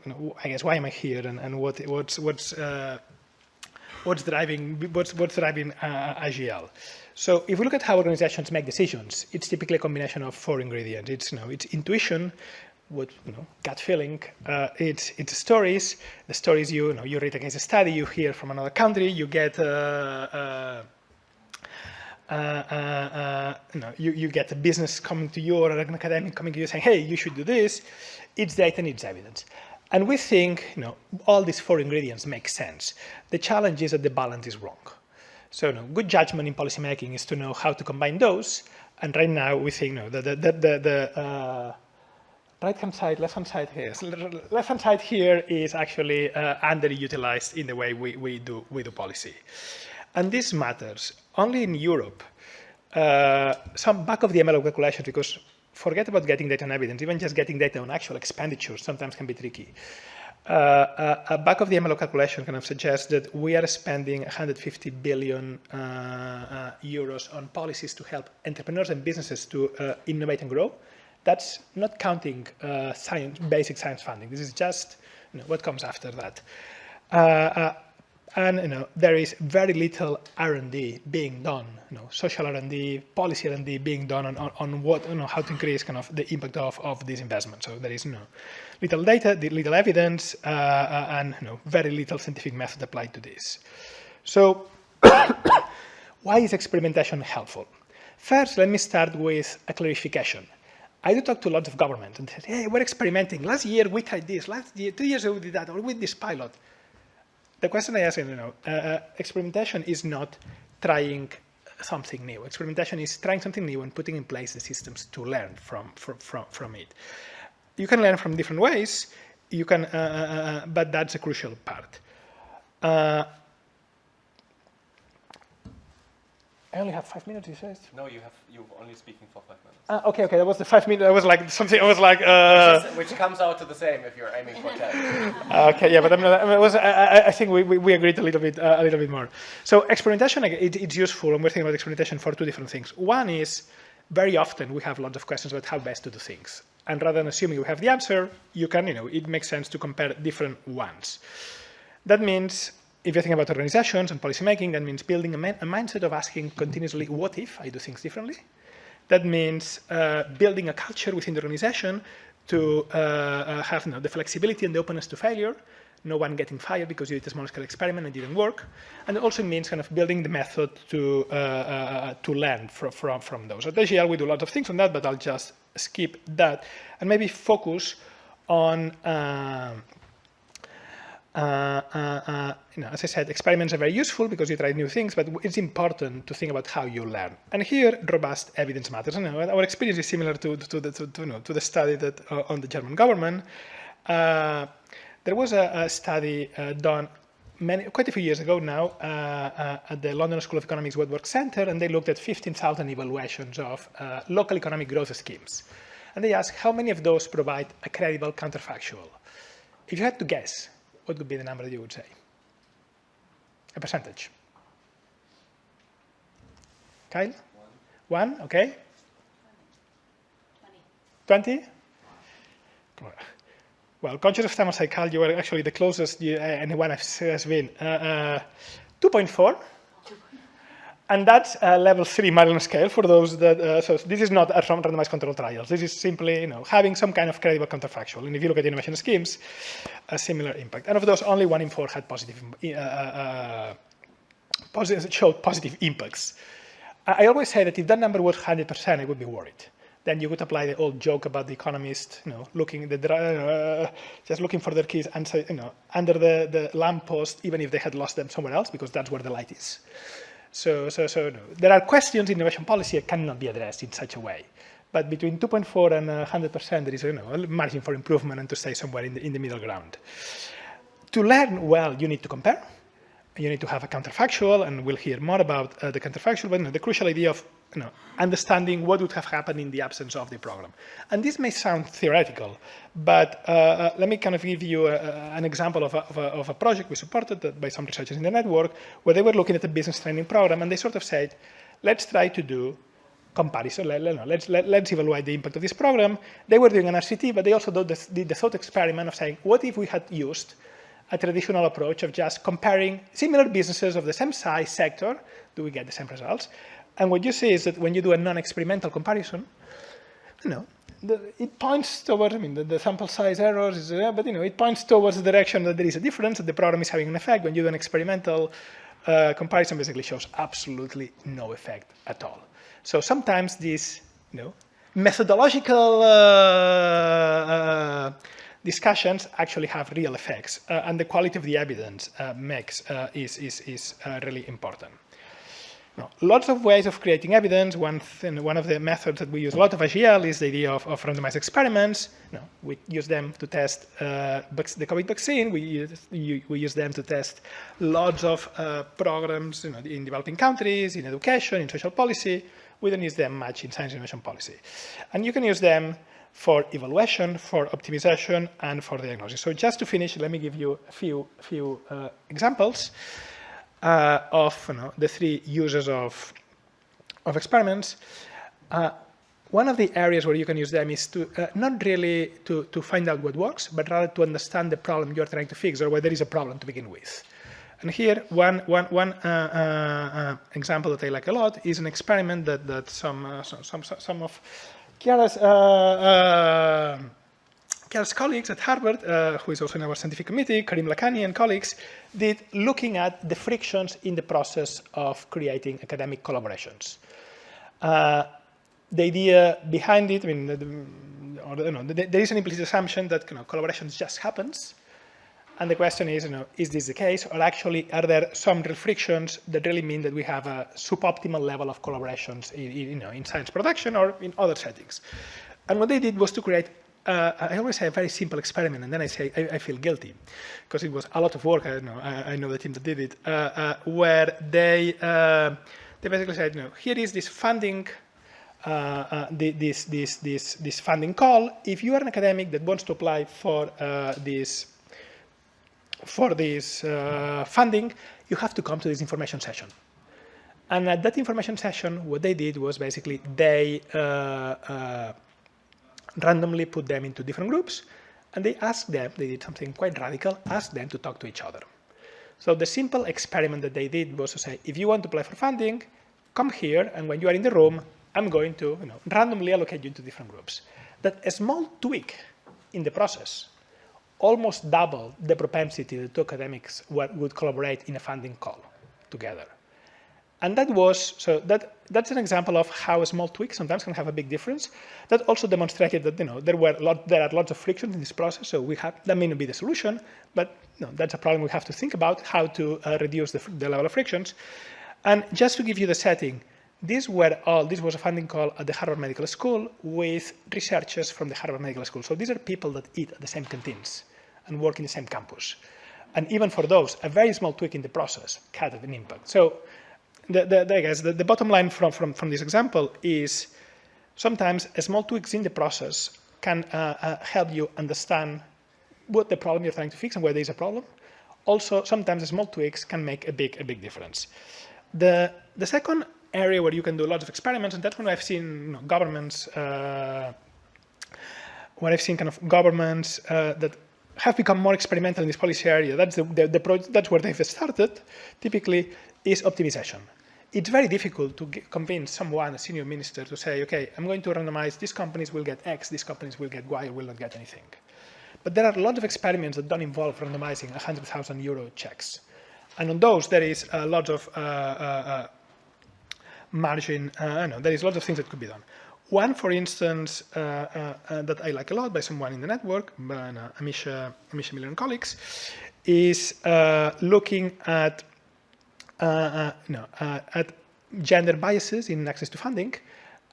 I guess, why am I here, and what's driving AGL? So if we look at how organizations make decisions, it's typically a combination of 4 ingredients. It's intuition, gut feeling. It's stories. The stories you read a case study, you hear from another country, you get you get a business coming to you or an academic coming to you saying, hey, you should do this. It's data and it's evidence. And we think all these four ingredients make sense. The challenge is that the balance is wrong. So good judgment in policymaking is to know how to combine those. And right now we think the right-hand side, left-hand side here. So left-hand side here is actually underutilized in the way we do policy. And this matters. Only in Europe, some back of the envelope calculations, because forget about getting data and evidence, even just getting data on actual expenditures sometimes can be tricky. A back of the envelope calculation kind of suggests that we are spending 150 billion euros on policies to help entrepreneurs and businesses to innovate and grow. That's not counting basic science funding. This is just what comes after that. And there is very little R&D being done, social R&D, policy R&D being done on what, how to increase kind of the impact of these investments. So there is little data, little evidence, and very little scientific method applied to this. So why is experimentation helpful? First, let me start with a clarification. I do talk to lots of government and say, hey, we're experimenting. Last year we tried this. Last year, 2 years ago we did that, or with this pilot. The question I ask is, experimentation is not trying something new. Experimentation is trying something new and putting in place the systems to learn from it. You can learn from different ways. You can, but that's a crucial part. I only have 5 minutes, you said? No, you're only speaking for 5 minutes. Okay, that was the 5 minutes. I was like something. I was like. Which comes out to the same if you're aiming for 10. Okay, yeah, but I think we agreed a little bit more. So experimentation, it's useful, and we're thinking about experimentation for two different things. One is very often we have lots of questions about how best to do things, and rather than assuming you have the answer, you can, it makes sense to compare different ones. That means, if you're thinking about organizations and policymaking, that means building a mindset of asking continuously, what if I do things differently? That means building a culture within the organization to have the flexibility and the openness to failure, no one getting fired because you did a small-scale experiment and it didn't work. And it also means kind of building the method to learn from those. At AGL, we do a lot of things on that, but I'll just skip that and maybe focus on as I said, experiments are very useful because you try new things, but it's important to think about how you learn. And here, robust evidence matters. And our experience is similar to the study that on the German government. There was a study done quite a few years ago now at the London School of Economics Woodwork Center, and they looked at 15,000 evaluations of local economic growth schemes. And they asked how many of those provide a credible counterfactual. If you had to guess, what would be the number that you would say? A percentage. Kyle? 1, okay. 20? Well, conscious of time as I called, you were actually the closest anyone has been. 2.4. And that's a level 3 Maryland scale for those that, so this is not a randomized control trials. This is simply, having some kind of credible counterfactual. And if you look at innovation schemes, a similar impact. And of those, only 1 in 4 had showed positive impacts. I always say that if that number was 100%, I would be worried. Then you could apply the old joke about the economist, just looking for their keys and say, under the lamppost, even if they had lost them somewhere else, because that's where the light is. So no. There are questions in innovation policy that cannot be addressed in such a way. But between 2.4 and 100%, there is a margin for improvement and to stay somewhere in the middle ground. To learn well, you need to compare. You need to have a counterfactual, and we'll hear more about the counterfactual, but the crucial idea of understanding what would have happened in the absence of the program. And this may sound theoretical, but let me kind of give you an example of a project we supported by some researchers in the network, where they were looking at a business training program, and they sort of said, let's try to do comparison. Let's evaluate the impact of this program. They were doing an RCT, but they also did the thought experiment of saying, what if we had used a traditional approach of just comparing similar businesses of the same size sector? Do we get the same results? And what you see is that when you do a non-experimental comparison, it points towards, the sample size errors is there, but it points towards the direction that there is a difference, that the program is having an effect. When you do an experimental comparison basically shows absolutely no effect at all. So sometimes these, methodological discussions actually have real effects, and the quality of the evidence is really important. Now, lots of ways of creating evidence. One of the methods that we use a lot of AGL is the idea of randomized experiments. We use them to test the COVID vaccine. We use them to test lots of programs in developing countries, in education, in social policy. We don't use them much in science innovation policy. And you can use them for evaluation, for optimization, and for diagnosis. So just to finish, let me give you a few examples of the three uses of experiments. One of the areas where you can use them is to not really to find out what works, but rather to understand the problem you're trying to fix or whether there is a problem to begin with. And here, one example that I like a lot is an experiment that some of Chiara's colleagues at Harvard, who is also in our scientific committee, Karim Lakhani and colleagues, did looking at the frictions in the process of creating academic collaborations. The idea behind it, there is an implicit assumption that collaboration just happens, and the question is this the case, or actually are there some real frictions that really mean that we have a suboptimal level of collaborations in science production or in other settings? And what they did was to create I always say a very simple experiment, and then I say I feel guilty because it was a lot of work. I know the team that did it, where they basically said, here is this funding, this funding call. If you are an academic that wants to apply for this funding, you have to come to this information session. And at that information session, what they did was basically they randomly put them into different groups, and they asked them, they did something quite radical, asked them to talk to each other. So the simple experiment that they did was to say, if you want to apply for funding, come here, and when you are in the room, I'm going to randomly allocate you into different groups. That a small tweak in the process almost doubled the propensity that two academics would collaborate in a funding call together. And that's an example of how a small tweak sometimes can have a big difference. That also demonstrated that there are lots of frictions in this process. So that may not be the solution, but that's a problem we have to think about, how to reduce the level of frictions. And just to give you the setting, this was a funding call at the Harvard Medical School with researchers from the Harvard Medical School. So these are people that eat at the same canteens and work in the same campus. And even for those, a very small tweak in the process had an impact. So the bottom line from this example is sometimes small tweaks in the process can help you understand what the problem you're trying to fix and where there is a problem. Also, sometimes small tweaks can make a big difference. The second area where you can do lots of experiments, and that's when I've seen governments, that have become more experimental in this policy area. That's that's where they've started. Typically, is optimization. It's very difficult to convince someone, a senior minister, to say, okay, I'm going to randomize, these companies will get X, these companies will get Y, or will not get anything. But there are a lot of experiments that don't involve randomizing 100,000 euro checks. And on those, there is a lot of margin, there is lots of things that could be done. One, for instance, that I like a lot by someone in the network, by Amisha Miller and colleagues, is looking at gender biases in access to funding.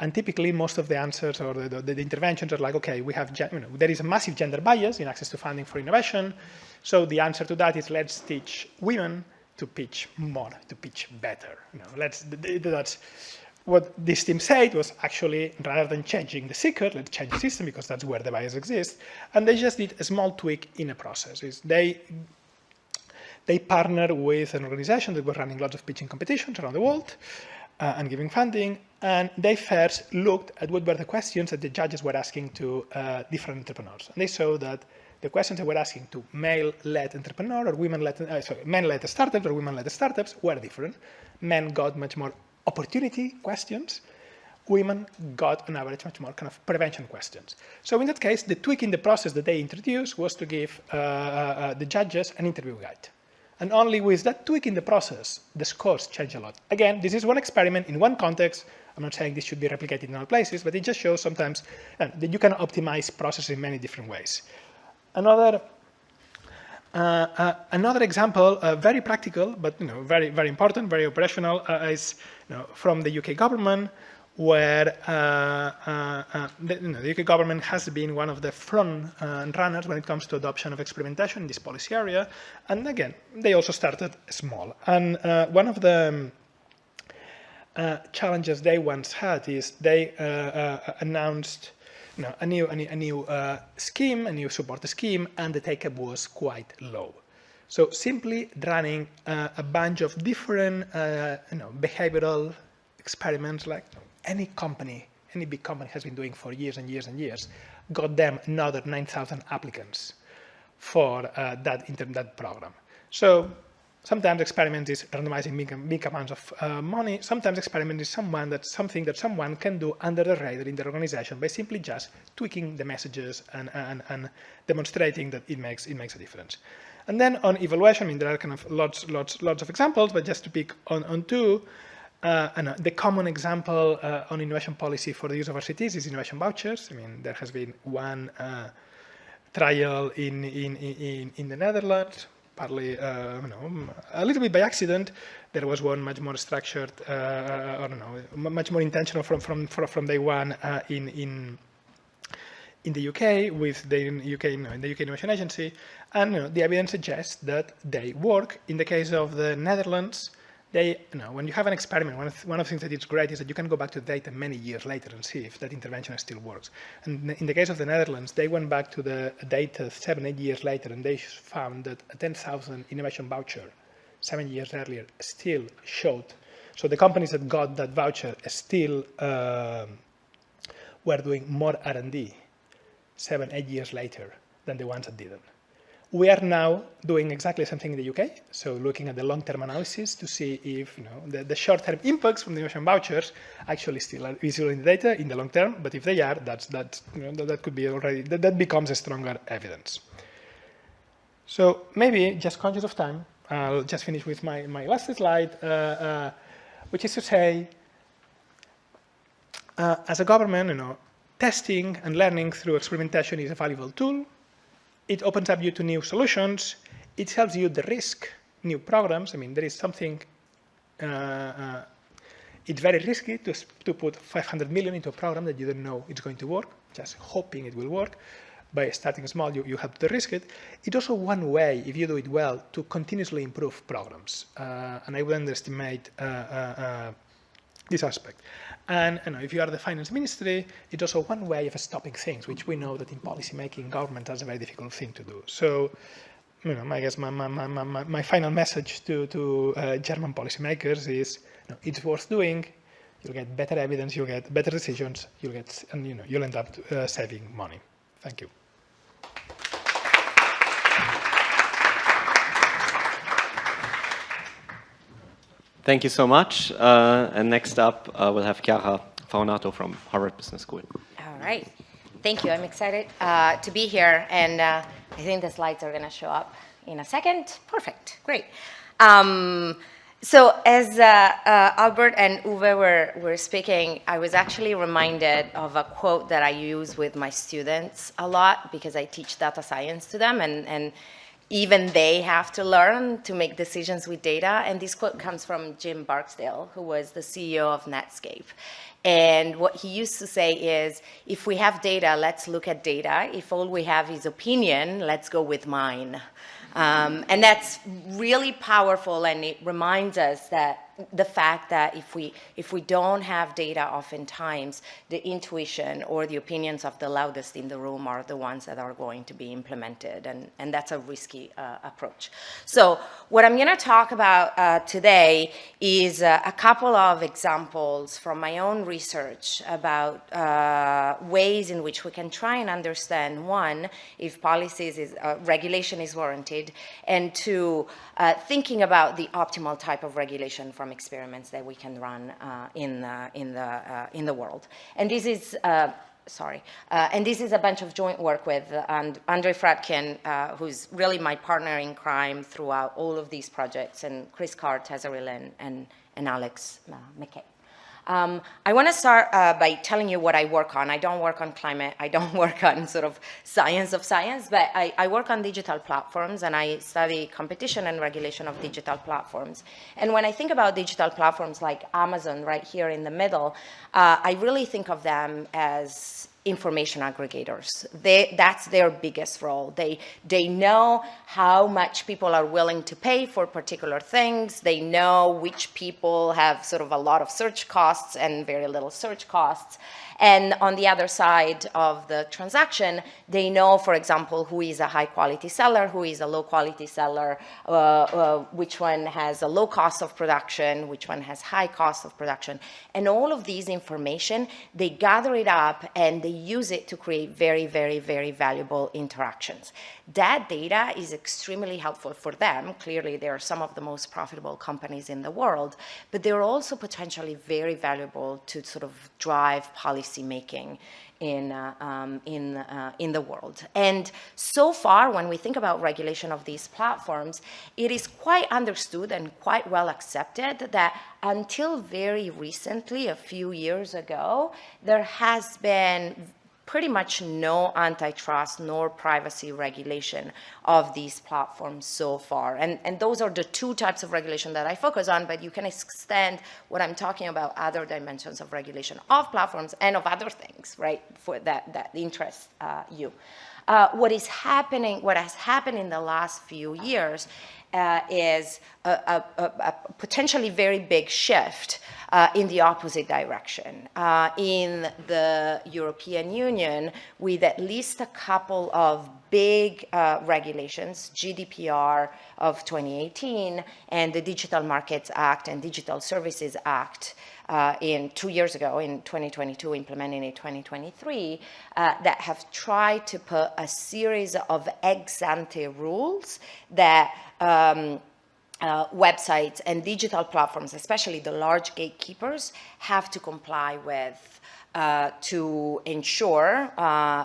And typically, most of the answers or the interventions are like, okay, we have, there is a massive gender bias in access to funding for innovation. So the answer to that is let's teach women to pitch more, to pitch better. That's what this team said was actually, rather than changing the secret, let's change the system because that's where the bias exists. And they just did a small tweak in a process. They partnered with an organization that was running lots of pitching competitions around the world and giving funding. And they first looked at what were the questions that the judges were asking to different entrepreneurs. And they saw that the questions they were asking to male-led entrepreneur or men-led startups or women-led startups were different. Men got much more opportunity questions. Women got, on average, much more kind of prevention questions. So in that case, the tweak in the process that they introduced was to give the judges an interview guide. And only with that tweak in the process, the scores change a lot. Again, this is one experiment in one context. I'm not saying this should be replicated in other places, but it just shows sometimes that you can optimize processes in many different ways. Another example, very practical, but very, very important, very operational, is from the UK government, where the UK government has been one of the front runners when it comes to adoption of experimentation in this policy area. And again, they also started small. And one of the challenges they once had is they announced a new scheme, a new support scheme, and the take-up was quite low. So simply running a bunch of different behavioral experiments like any company, any big company has been doing for years and years and years, got them another 9,000 applicants for that program. So sometimes experiment is randomizing big amounts of money. Sometimes experiment is something that someone can do under the radar in their organization by simply just tweaking the messages and demonstrating that it makes a difference. And then on evaluation, I mean, there are kind of lots of examples, but just to pick on two, the common example on innovation policy for the use of RCTs is innovation vouchers. I mean, there has been one trial in the Netherlands, partly, a little bit by accident. There was one much more structured, much more intentional from day one in the UK with the UK Innovation Agency, and the evidence suggests that they work. In the case of the Netherlands, when you have an experiment, one of the things that is great is that you can go back to the data many years later and see if that intervention still works. And in the case of the Netherlands, they went back to the data 7-8 years later, and they found that a 10,000 innovation voucher 7 years earlier still showed. So the companies that got that voucher still were doing more R&D 7-8 years later than the ones that didn't. We are now doing exactly the same thing in the UK, so looking at the long-term analysis to see if the short-term impacts from the innovation vouchers actually still are visible in the data in the long term. But if they are, that could be already that becomes a stronger evidence. So maybe just conscious of time, I'll just finish with my last slide, which is to say, as a government, testing and learning through experimentation is a valuable tool. It opens up you to new solutions. It helps you de-risk new programs. I mean, there is something, it's very risky to put 500 million into a program that you don't know it's going to work, just hoping it will work. By starting small, you have to risk it. It's also one way, if you do it well, to continuously improve programs. And I would underestimate this aspect. And if you are the finance ministry, it's also one way of stopping things, which we know that in policy making, government has a very difficult thing to do. So, I guess my final message to German policymakers is, it's worth doing. You'll get better evidence, you'll get better decisions, you'll end up saving money. Thank you. Thank you so much. And next up, we'll have Chiara Farronato from Harvard Business School. All right. Thank you. I'm excited to be here. And I think the slides are going to show up in a second. Perfect. Great. So as Albert and Uwe were speaking, I was actually reminded of a quote that I use with my students a lot because I teach data science to them, and even they have to learn to make decisions with data. And this quote comes from Jim Barksdale, who was the CEO of Netscape. And what he used to say is, if we have data, let's look at data. If all we have is opinion, let's go with mine. And that's really powerful, and it reminds us that the fact that if we don't have data, oftentimes the intuition or the opinions of the loudest in the room are the ones that are going to be implemented, and that's a risky approach. So what I'm going to talk about today is a couple of examples from my own research about ways in which we can try and understand, one, if policies regulation is warranted, and two, thinking about the optimal type of regulation from experiments that we can run in the world. And this is and this is a bunch of joint work with Andre Fradkin, who's really my partner in crime throughout all of these projects, and Chris Carr, Tezaril, and Alex McKay. I want to start by telling you what I work on. I don't work on climate. I don't work on sort of science of science, but I work on digital platforms, and I study competition and regulation of digital platforms. And when I think about digital platforms like Amazon right here in the middle, I really think of them as information aggregators. That's their biggest role. They know how much people are willing to pay for particular things. They know which people have sort of a lot of search costs and very little search costs. And on the other side of the transaction, they know, for example, who is a high-quality seller, who is a low-quality seller, which one has a low cost of production, which one has high cost of production. And all of these information, they gather it up and they use it to create very, very, very valuable interactions. That data is extremely helpful for them. Clearly, they are some of the most profitable companies in the world, but they're also potentially very valuable to sort of drive policy making in the world. And so far, when we think about regulation of these platforms, it is quite understood and quite well accepted that until very recently, a few years ago, there has been pretty much no antitrust nor privacy regulation of these platforms so far. And those are the two types of regulation that I focus on, but you can extend what I'm talking about other dimensions of regulation of platforms and of other things, right, for that interest you. What has happened in the last few years is a potentially very big shift in the opposite direction. In the European Union, with at least a couple of big regulations, GDPR of 2018 and the Digital Markets Act and Digital Services Act in 2 years ago, in 2022, implementing in 2023, that have tried to put a series of ex-ante rules that websites and digital platforms, especially the large gatekeepers, have to comply with to ensure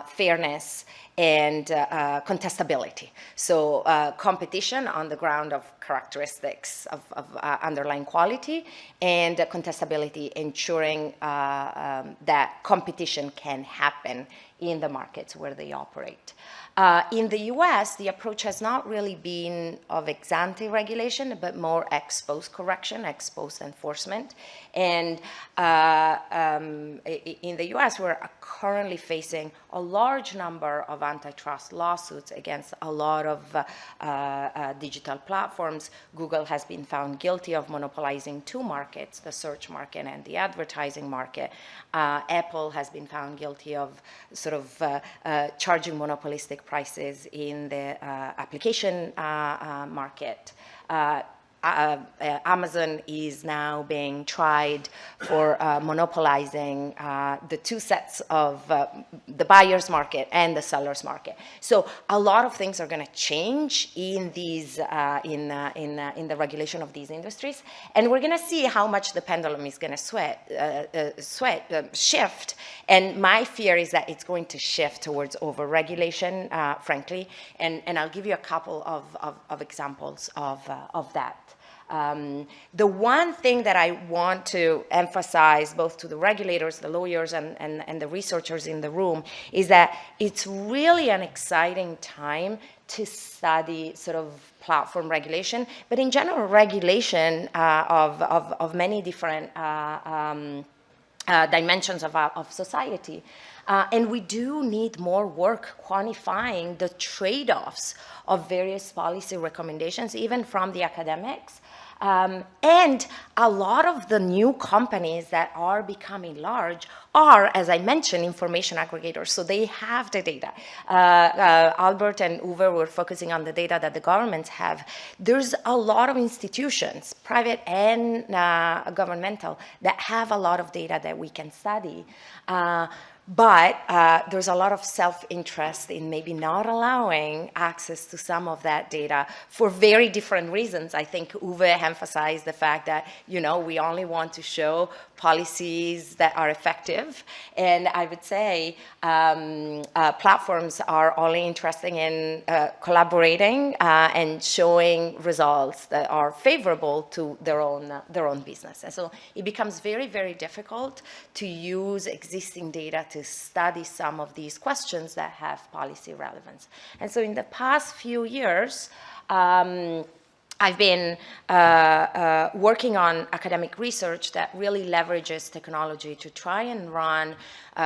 fairness and contestability. So competition on the ground of characteristics of underlying quality, and contestability, ensuring that competition can happen in the markets where they operate. In the US, the approach has not really been of ex-ante regulation, but more ex-post correction, ex-post enforcement. And in the US, we're currently facing a large number of antitrust lawsuits against a lot of digital platforms. Google has been found guilty of monopolizing two markets, the search market and the advertising market. Apple has been found guilty of sort of charging monopolistic prices in the application market. Amazon is now being tried for monopolizing the two sets of the buyer's market and the seller's market. So a lot of things are going to change in these in the regulation of these industries, and we're going to see how much the pendulum is going to shift. And my fear is that it's going to shift towards over-regulation, frankly. And I'll give you a couple of examples of that. The one thing that I want to emphasize both to the regulators, the lawyers, and the researchers in the room is that it's really an exciting time to study sort of platform regulation, but in general regulation of many different dimensions of society. And we do need more work quantifying the trade-offs of various policy recommendations, even from the academics. And a lot of the new companies that are becoming large are, as I mentioned, information aggregators. So they have the data. Albert and Uwe were focusing on the data that the governments have. There's a lot of institutions, private and governmental, that have a lot of data that we can study. But there's a lot of self-interest in maybe not allowing access to some of that data for very different reasons. I think Uwe emphasized the fact that, you know, we only want to show policies that are effective. And I would say platforms are only interested in collaborating and showing results that are favorable to their own business. And so it becomes very, very difficult to use existing data to study some of these questions that have policy relevance. And so in the past few years, I've been working on academic research that really leverages technology to try and run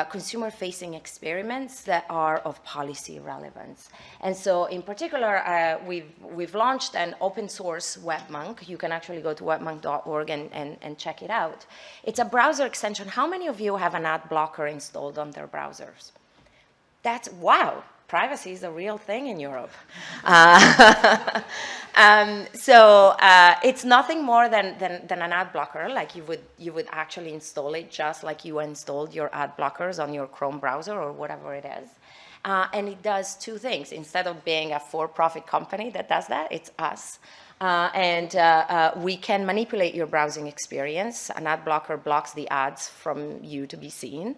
consumer-facing experiments that are of policy relevance. And so in particular, we've launched an open source WebMonk. You can actually go to webmonk.org and check it out. It's a browser extension. How many of you have an ad blocker installed on their browsers? That's, wow. Privacy is a real thing in Europe. So it's nothing more than an ad blocker. Like you would actually install it just like you installed your ad blockers on your Chrome browser or whatever it is. And it does two things. Instead of being a for-profit company that does that, it's us. We can manipulate your browsing experience. An ad blocker blocks the ads from you to be seen.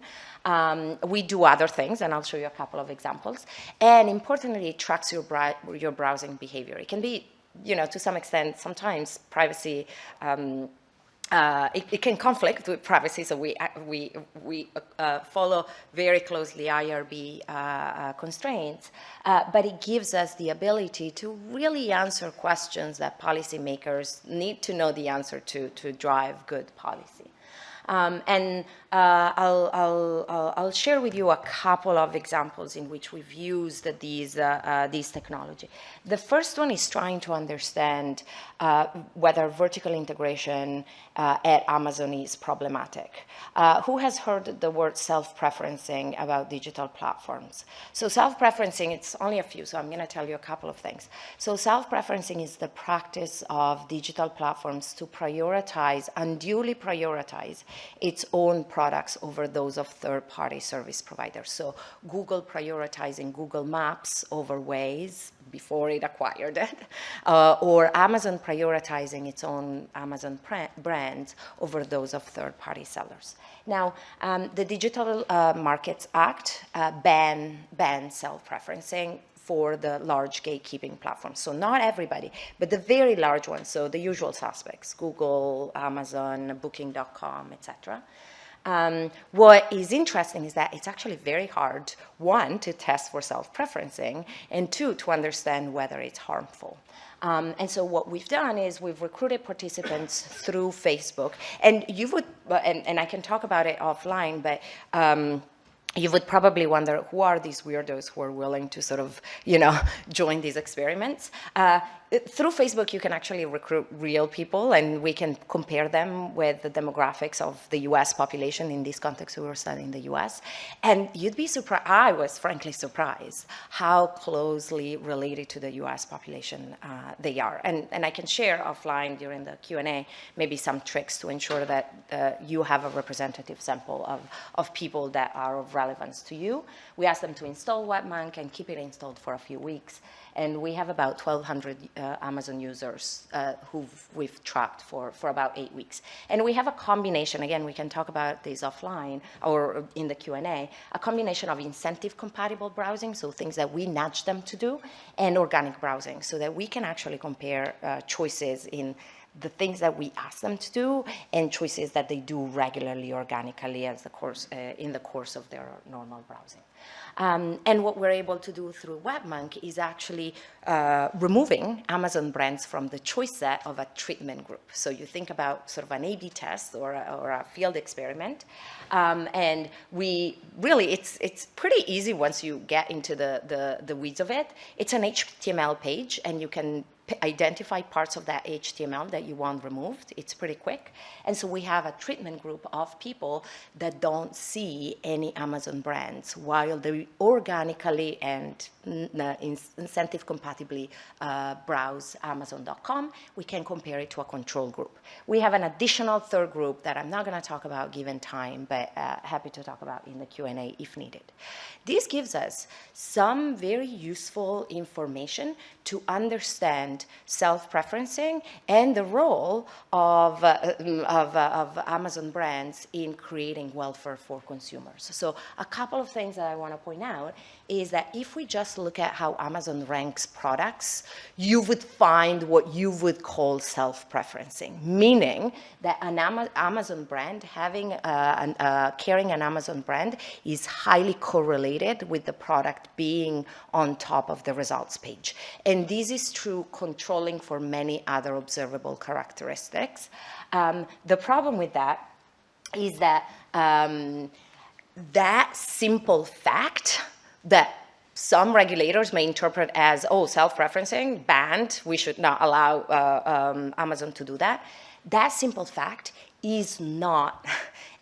We do other things, and I'll show you a couple of examples. And importantly, it tracks your browsing behavior. It can be, you know, to some extent, sometimes privacy, it can conflict with privacy, so we follow very closely IRB constraints, but it gives us the ability to really answer questions that policymakers need to know the answer to drive good policy. I'll share with you a couple of examples in which we've used these technology. The first one is trying to understand whether vertical integration at Amazon is problematic. Who has heard the word self-preferencing about digital platforms? So self-preferencing, it's only a few, so I'm going to tell you a couple of things. So self-preferencing is the practice of digital platforms to prioritize, unduly prioritize, its own products over those of third-party service providers. So Google prioritizing Google Maps over Waze before it acquired it, or Amazon prioritizing its own Amazon brands over those of third-party sellers. Now, the Digital Markets Act bans self-preferencing for the large gatekeeping platforms. So not everybody, but the very large ones, so the usual suspects, Google, Amazon, Booking.com, etc. What is interesting is that it's actually very hard, one, to test for self-preferencing, and two, to understand whether it's harmful. And so what we've done is we've recruited participants through Facebook, and you would, and I can talk about it offline, but you would probably wonder, who are these weirdos who are willing to sort of, you know, join these experiments? Through Facebook, you can actually recruit real people, and we can compare them with the demographics of the US population. In this context, we were studying the US. And you'd be surprised, I was frankly surprised, how closely related to the US population they are. And I can share offline during the Q&A maybe some tricks to ensure that you have a representative sample of people that are of relevance to you. We asked them to install WebMonk and keep it installed for a few weeks. And we have about 1,200 Amazon users who we've tracked for about 8 weeks. And we have a combination, again, we can talk about this offline or in the Q&A, a combination of incentive-compatible browsing, so things that we nudge them to do, and organic browsing, so that we can actually compare choices in the things that we ask them to do and choices that they do regularly, organically, as in the course of their normal browsing. And what we're able to do through WebMonk is actually removing Amazon brands from the choice set of a treatment group. So you think about sort of an A/B test or a field experiment. And we really, it's pretty easy once you get into the weeds of it. It's an HTML page, and you can identify parts of that HTML that you want removed. It's pretty quick. And so we have a treatment group of people that don't see any Amazon brands while they organically and incentive compatibly browse Amazon.com. We can compare it to a control group. We have an additional third group that I'm not going to talk about given time, but happy to talk about in the Q&A if needed. This gives us some very useful information to understand self-preferencing and the role of Amazon brands in creating welfare for consumers. So a couple of things that I want to point out is that if we just look at how Amazon ranks products, you would find what you would call self-preferencing, meaning that an Amazon brand, carrying an Amazon brand is highly correlated with the product being on top of the results page. And this is true controlling for many other observable characteristics. The problem with that is that that simple fact that some regulators may interpret as, oh, self-preferencing, banned, we should not allow Amazon to do that. That simple fact is not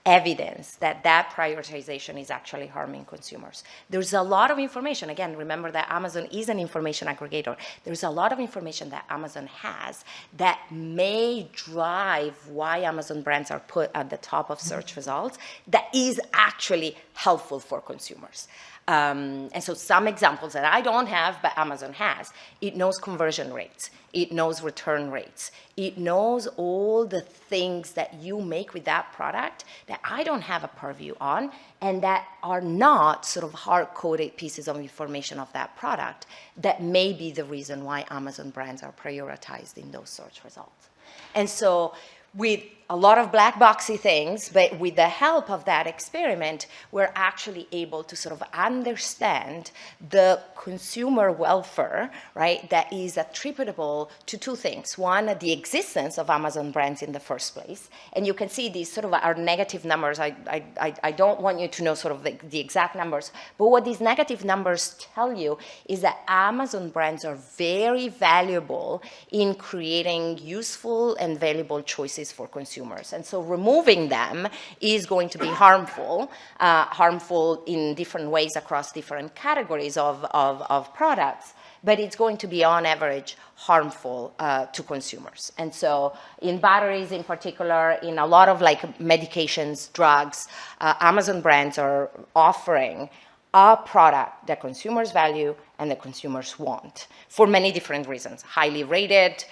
evidence that that prioritization is actually harming consumers. There's a lot of information. Again, remember that Amazon is an information aggregator. There's a lot of information that Amazon has that may drive why Amazon brands are put at the top of search results that is actually helpful for consumers. And so some examples that I don't have, but Amazon has. It knows conversion rates. It knows return rates. It knows all the things that you make with that product that I don't have a purview on and that are not sort of hard-coded pieces of information of that product that may be the reason why Amazon brands are prioritized in those search results. And so with a lot of black boxy things, but with the help of that experiment, we're actually able to sort of understand the consumer welfare, right, that is attributable to two things. One, the existence of Amazon brands in the first place. And you can see these sort of are negative numbers. I don't want you to know sort of the exact numbers, but what these negative numbers tell you is that Amazon brands are very valuable in creating useful and valuable choices for consumers. And so removing them is going to be harmful, harmful in different ways across different categories of products, but it's going to be on average harmful to consumers. And so in batteries in particular, in a lot of like medications, drugs, Amazon brands are offering a product that consumers value and that consumers want for many different reasons. Highly rated,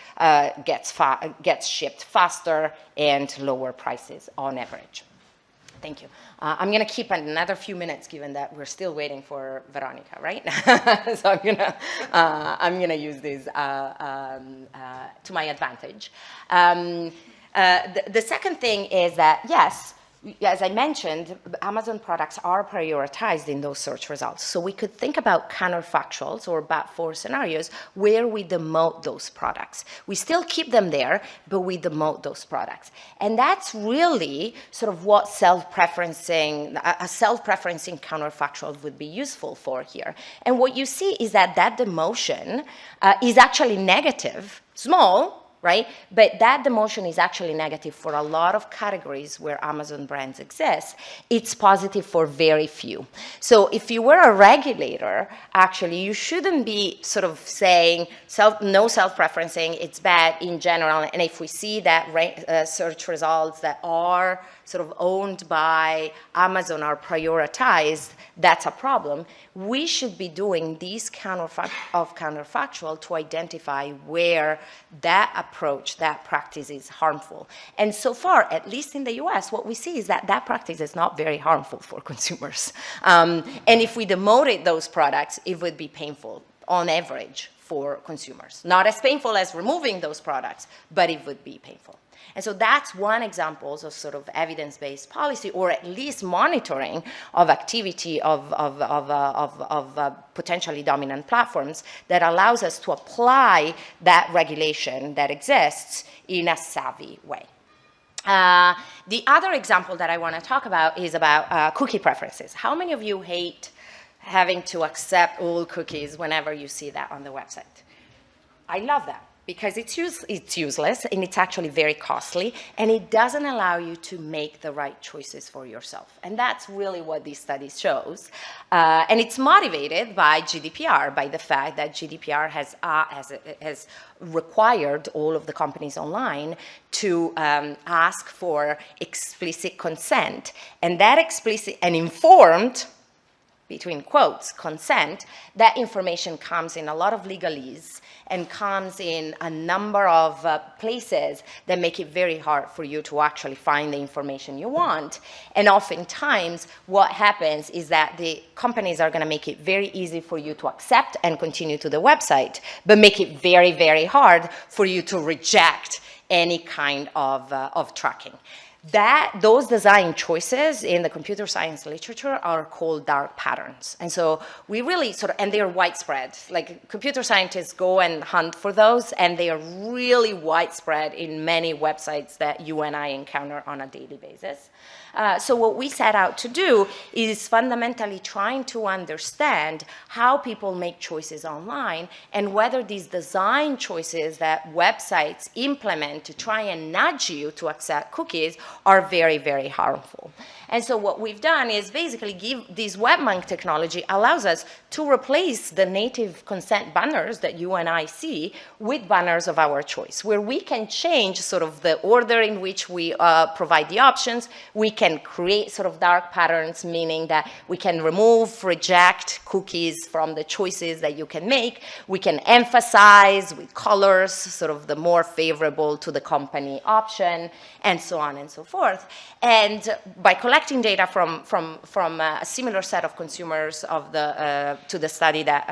gets shipped faster, and lower prices on average. Thank you. I'm going to keep another few minutes given that we're still waiting for Veronika, right? So I'm gonna use this to my advantage. The second thing is that, yes, as I mentioned, Amazon products are prioritized in those search results. So we could think about counterfactuals or but-for scenarios where we demote those products. We still keep them there, but we demote those products. And that's really sort of what a self-preferencing counterfactual would be useful for here. And what you see is that that demotion is actually negative, small, right? But that demotion is actually negative for a lot of categories where Amazon brands exist. It's positive for very few. So if you were a regulator, actually, you shouldn't be sort of saying no self-preferencing, it's bad in general. And if we see that search results that are sort of owned by Amazon are prioritized, that's a problem. We should be doing these counterfactual to identify where that approach, that practice is harmful. And so far, at least in the US, what we see is that that practice is not very harmful for consumers. And if we demoted those products, it would be painful on average for consumers. Not as painful as removing those products, but it would be painful. And so that's one example of sort of evidence-based policy, or at least monitoring of activity of potentially dominant platforms that allows us to apply that regulation that exists in a savvy way. The other example that I want to talk about is about cookie preferences. How many of you hate having to accept all cookies whenever you see that on the website? I love that. because it's useless and it's actually very costly, and it doesn't allow you to make the right choices for yourself. And that's really what these studies shows. And it's motivated by GDPR, by the fact that GDPR has required all of the companies online to ask for explicit consent. And that explicit and informed, between quotes, consent, that information comes in a lot of legalese and comes in a number of places that make it very hard for you to actually find the information you want. And oftentimes, what happens is that the companies are going to make it very easy for you to accept and continue to the website, but make it very, very hard for you to reject any kind of tracking. Those design choices in the computer science literature are called dark patterns. And so we really and they're widespread. Like computer scientists go and hunt for those, and they are really widespread in many websites that you and I encounter on a daily basis. So what we set out to do is fundamentally trying to understand how people make choices online and whether these design choices that websites implement to try and nudge you to accept cookies are very, very harmful. And so what we've done is basically give this webmonk technology allows us to replace the native consent banners that you and I see with banners of our choice, where we can change sort of the order in which we provide the options. We can create sort of dark patterns, meaning that we can remove, reject cookies from the choices that you can make. We can emphasize with colors, sort of the more favorable to the company option, and so on and so forth. And by collecting data from a similar set of consumers to the study that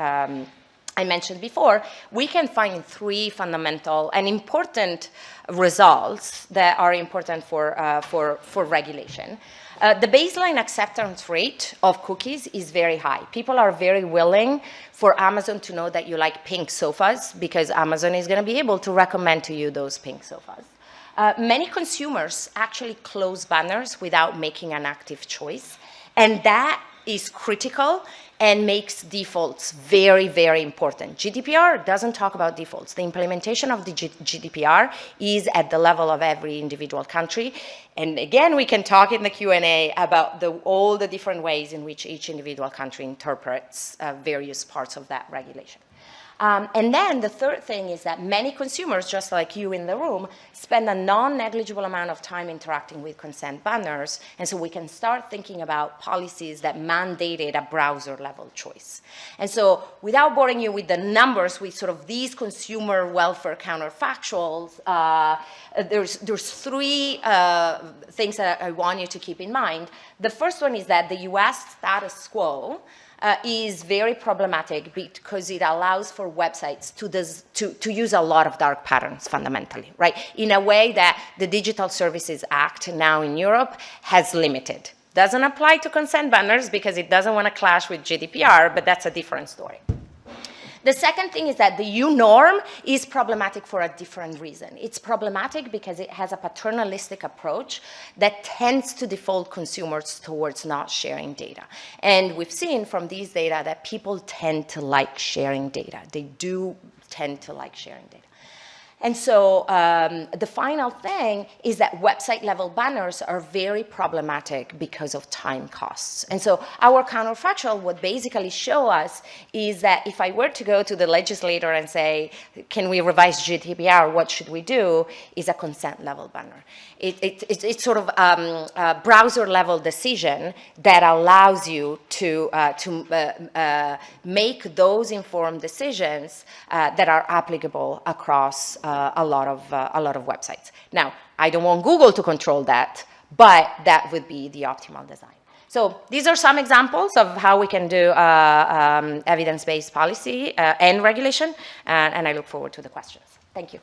I mentioned before, we can find three fundamental and important results that are important for regulation. The baseline acceptance rate of cookies is very high. People are very willing for Amazon to know that you like pink sofas, because Amazon is going to be able to recommend to you those pink sofas. Many consumers actually close banners without making an active choice, and that is critical and makes defaults very, very important. GDPR doesn't talk about defaults. The implementation of the GDPR is at the level of every individual country. And again, we can talk in the Q&A about all the different ways in which each individual country interprets various parts of that regulation. And then the third thing is that many consumers, just like you in the room, spend a non-negligible amount of time interacting with consent banners. And so we can start thinking about policies that mandated a browser-level choice. And so without boring you with the numbers, with sort of these consumer welfare counterfactuals, there's three things that I want you to keep in mind. The first one is that the US status quo is very problematic because it allows for websites to use a lot of dark patterns fundamentally, right? In a way that the Digital Services Act now in Europe has limited. Doesn't apply to consent banners because it doesn't want to clash with GDPR, but that's a different story. The second thing is that the EU norm is problematic for a different reason. It's problematic because it has a paternalistic approach that tends to default consumers towards not sharing data. And we've seen from these data that people tend to like sharing data. They do tend to like sharing data. And so the final thing is that website-level banners are very problematic because of time costs. And so our counterfactual would basically show us is that if I were to go to the legislator and say, can we revise GDPR, what should we do, is a consent-level banner. It's sort of a browser-level decision that allows you to make those informed decisions that are applicable across a lot of websites. Now, I don't want Google to control that, but that would be the optimal design. So these are some examples of how we can do evidence-based policy and regulation, and I look forward to the questions. Thank you.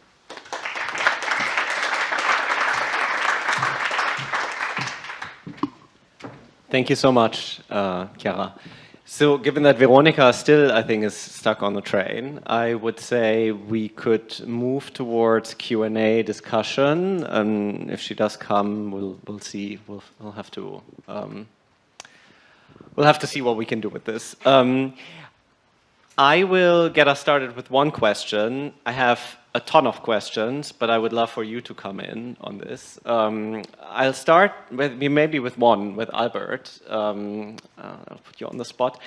Thank you so much, Chiara. So given that Veronika still, I think, is stuck on the train, I would say we could move towards Q&A discussion. And if she does come, we'll see. We'll have to see what we can do with this. I will get us started with one question. I have a ton of questions, but I would love for you to come in on this. I'll start maybe with one, with Albert. I'll put you on the spot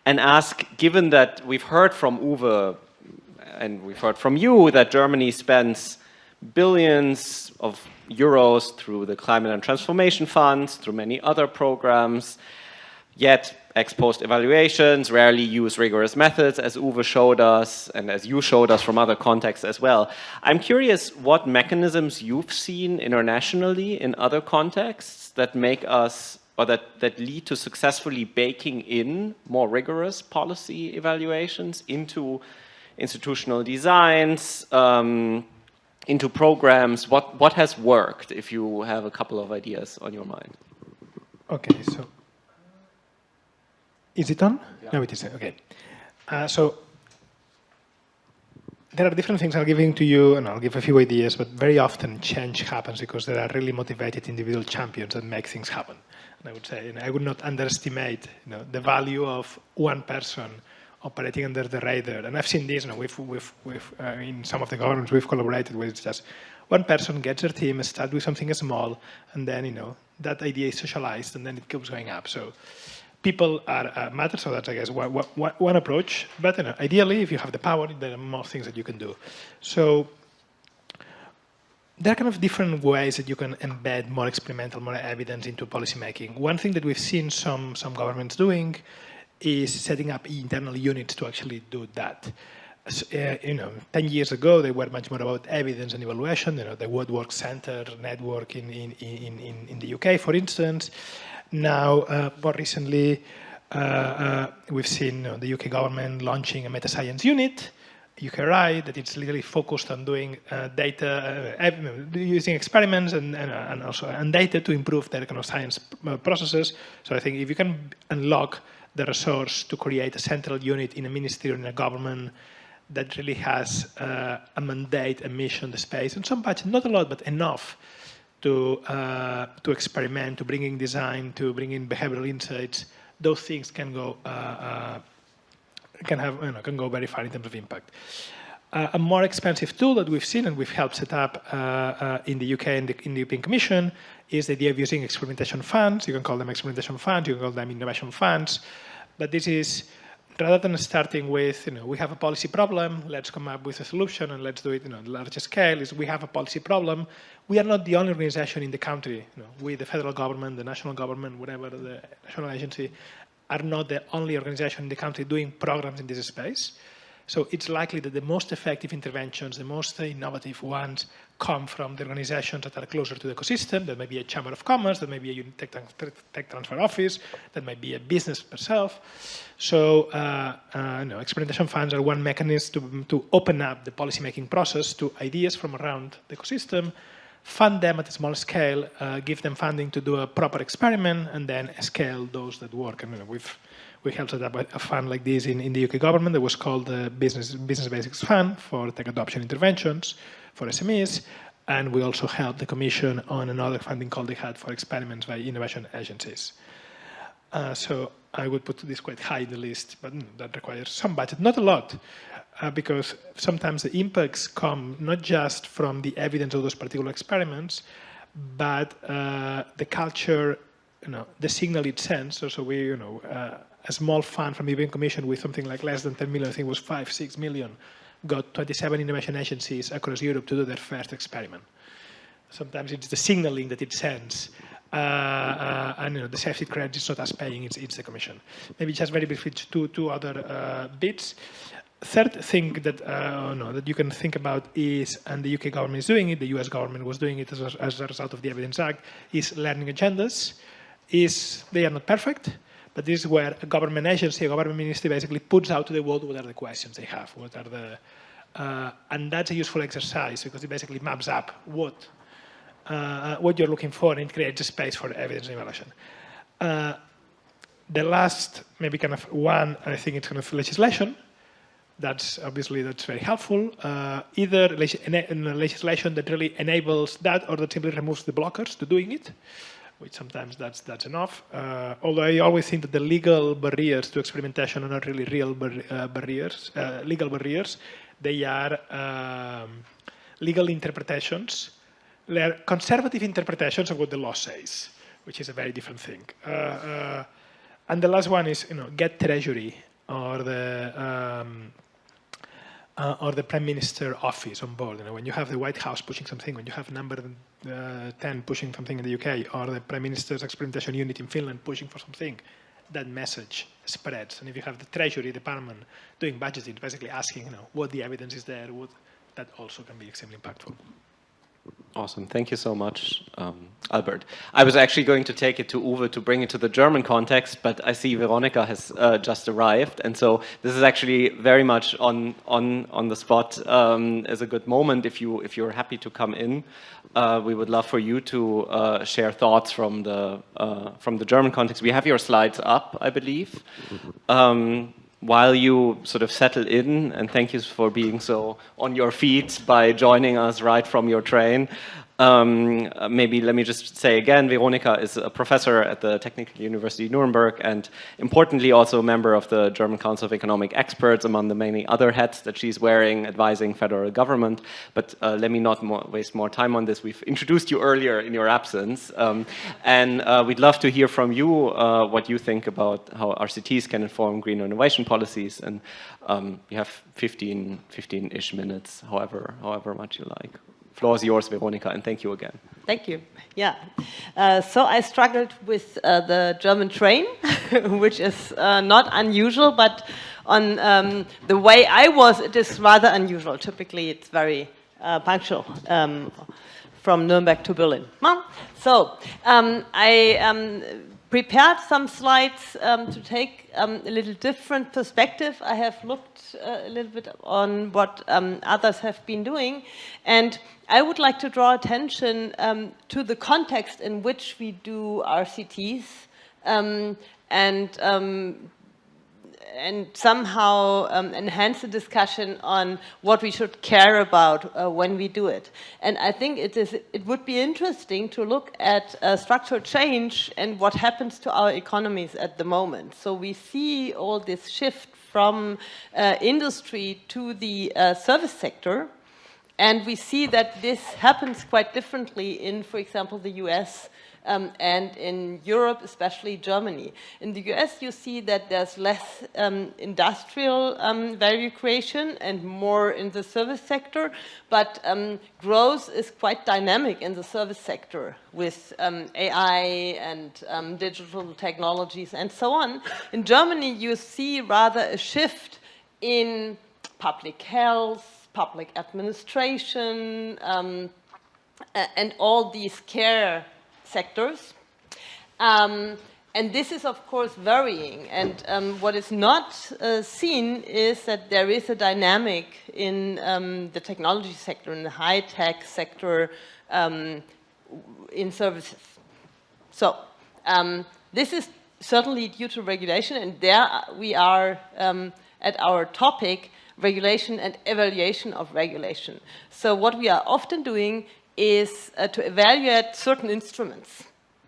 and ask, given that we've heard from Uwe and we've heard from you that Germany spends billions of euros through the climate and transformation funds, through many other programs, yet ex-post evaluations rarely use rigorous methods, as Uwe showed us and as you showed us from other contexts as well. I'm curious what mechanisms you've seen internationally in other contexts that make us, or that lead to successfully baking in more rigorous policy evaluations into institutional designs, into programs. What has worked, if you have a couple of ideas on your mind? Okay, so is it on? Yeah. No, it is. Okay. So there are different things I'm giving to you, and I'll give a few ideas, but very often change happens because there are really motivated individual champions that make things happen. And I would say, I would not underestimate the value of one person operating under the radar. And I've seen this, in some of the governments we've collaborated with. It's just one person gets their team, start with something small, and then, that idea is socialized, and then it keeps going up. So people are matter, so that's, I guess, one approach. But ideally, if you have the power, there are more things that you can do. So there are kind of different ways that you can embed more experimental, more evidence into policymaking. One thing that we've seen some governments doing is setting up internal units to actually do that. 10 years ago, they were much more about evidence and evaluation. The Woodwork Center network in the UK, for instance. Now, more recently, we've seen the UK government launching a meta-science unit, UKRI, that it's literally focused on doing data, using experiments and also data to improve their kind of science processes. So I think if you can unlock the resource to create a central unit in a ministry or in a government that really has a mandate, a mission, the space, and some budget, not a lot, but enough to experiment, to bring in design, to bring in behavioral insights, those things can go can go very far in terms of impact. A more expensive tool that we've seen and we've helped set up in the UK and in the European Commission is the idea of using experimentation funds. You can call them experimentation funds, you can call them innovation funds, but this is, rather than starting with, we have a policy problem, let's come up with a solution and let's do it, on a larger scale, is we have a policy problem. We are not the only organization in the country. We, the federal government, the national government, whatever, the national agency, are not the only organization in the country doing programs in this space. So it's likely that the most effective interventions, the most innovative ones, come from the organizations that are closer to the ecosystem. That may be a chamber of commerce, that may be a tech transfer office, that might be a business itself. So experimentation funds are one mechanism to open up the policymaking process to ideas from around the ecosystem, fund them at a small scale, give them funding to do a proper experiment, and then scale those that work. And we helped set up a fund like this in the UK government that was called the Business Basics Fund for tech adoption interventions for SMEs. And we also helped the Commission on another funding call they had for experiments by innovation agencies. So I would put this quite high in the list, but that requires some budget, not a lot, because sometimes the impacts come not just from the evidence of those particular experiments, but the culture, the signal it sends. So we, a small fund from the European Commission with something like less than 10 million, I think it was 5-6 million, got 27 innovation agencies across Europe to do their first experiment. Sometimes it's the signaling that it sends. And the safety credit is not us paying, it's the Commission. Maybe just very briefly two other bits. Third thing that that you can think about is, and the UK government is doing it, the US government was doing it as a result of the Evidence Act, is learning agendas. They are not perfect, but this is where a government agency, a government ministry basically puts out to the world what are the questions they have, what are the, and that's a useful exercise because it basically maps up what you're looking for and creates a space for evidence and evaluation. The last, maybe kind of one, I think it's kind of legislation. That's very helpful. Either legislation that really enables that or that simply removes the blockers to doing it, which sometimes that's enough. Although I always think that the legal barriers to experimentation are not really real barriers, legal barriers. They are legal interpretations. They are conservative interpretations of what the law says, which is a very different thing. And the last one is, get Treasury or the Prime Minister office on board. When you have the White House pushing something, when you have number 10 pushing something in the UK, or the Prime Minister's experimentation unit in Finland pushing for something, that message spreads. And if you have the Treasury Department doing budgeting, basically asking, what the evidence is there, that also can be extremely impactful. Awesome. Thank you so much, Albert. I was actually going to take it to Uwe to bring it to the German context, but I see Veronika has just arrived. And so this is actually very much on the spot as a good moment. If you're happy to come in, we would love for you to share thoughts from the German context. We have your slides up, I believe. While you sort of settle in, and thank you for being so on your feet by joining us right from your train. Maybe let me just say again, Veronika is a professor at the Technical University Nuremberg and importantly also a member of the German Council of Economic Experts, among the many other hats that she's wearing advising federal government. But let me not waste more time on this. We've introduced you earlier in your absence. And we'd love to hear from you what you think about how RCTs can inform green innovation policies. And you have 15-ish minutes, however much you like. Floor is yours, Veronika, and thank you again. Thank you. Yeah. So I struggled with the German train, which is not unusual, but on the way I was, it is rather unusual. Typically, it's very punctual from Nuremberg to Berlin. So I prepared some slides to take a little different perspective. I have looked a little bit on what others have been doing, and I would like to draw attention to the context in which we do RCTs and somehow enhance the discussion on what we should care about when we do it. And I think it would be interesting to look at structural change and what happens to our economies at the moment. So we see all this shift from industry to the service sector. And we see that this happens quite differently in, for example, the US and in Europe, especially Germany. In the US, you see that there's less industrial value creation and more in the service sector, but growth is quite dynamic in the service sector with AI and digital technologies and so on. In Germany, you see rather a shift in public health, public administration, and all these care sectors. And this is, of course, varying. And what is not seen is that there is a dynamic in the technology sector, in the high-tech sector, in services. So this is certainly due to regulation, and there we are at our topic, regulation and evaluation of regulation. So what we are often doing is to evaluate certain instruments.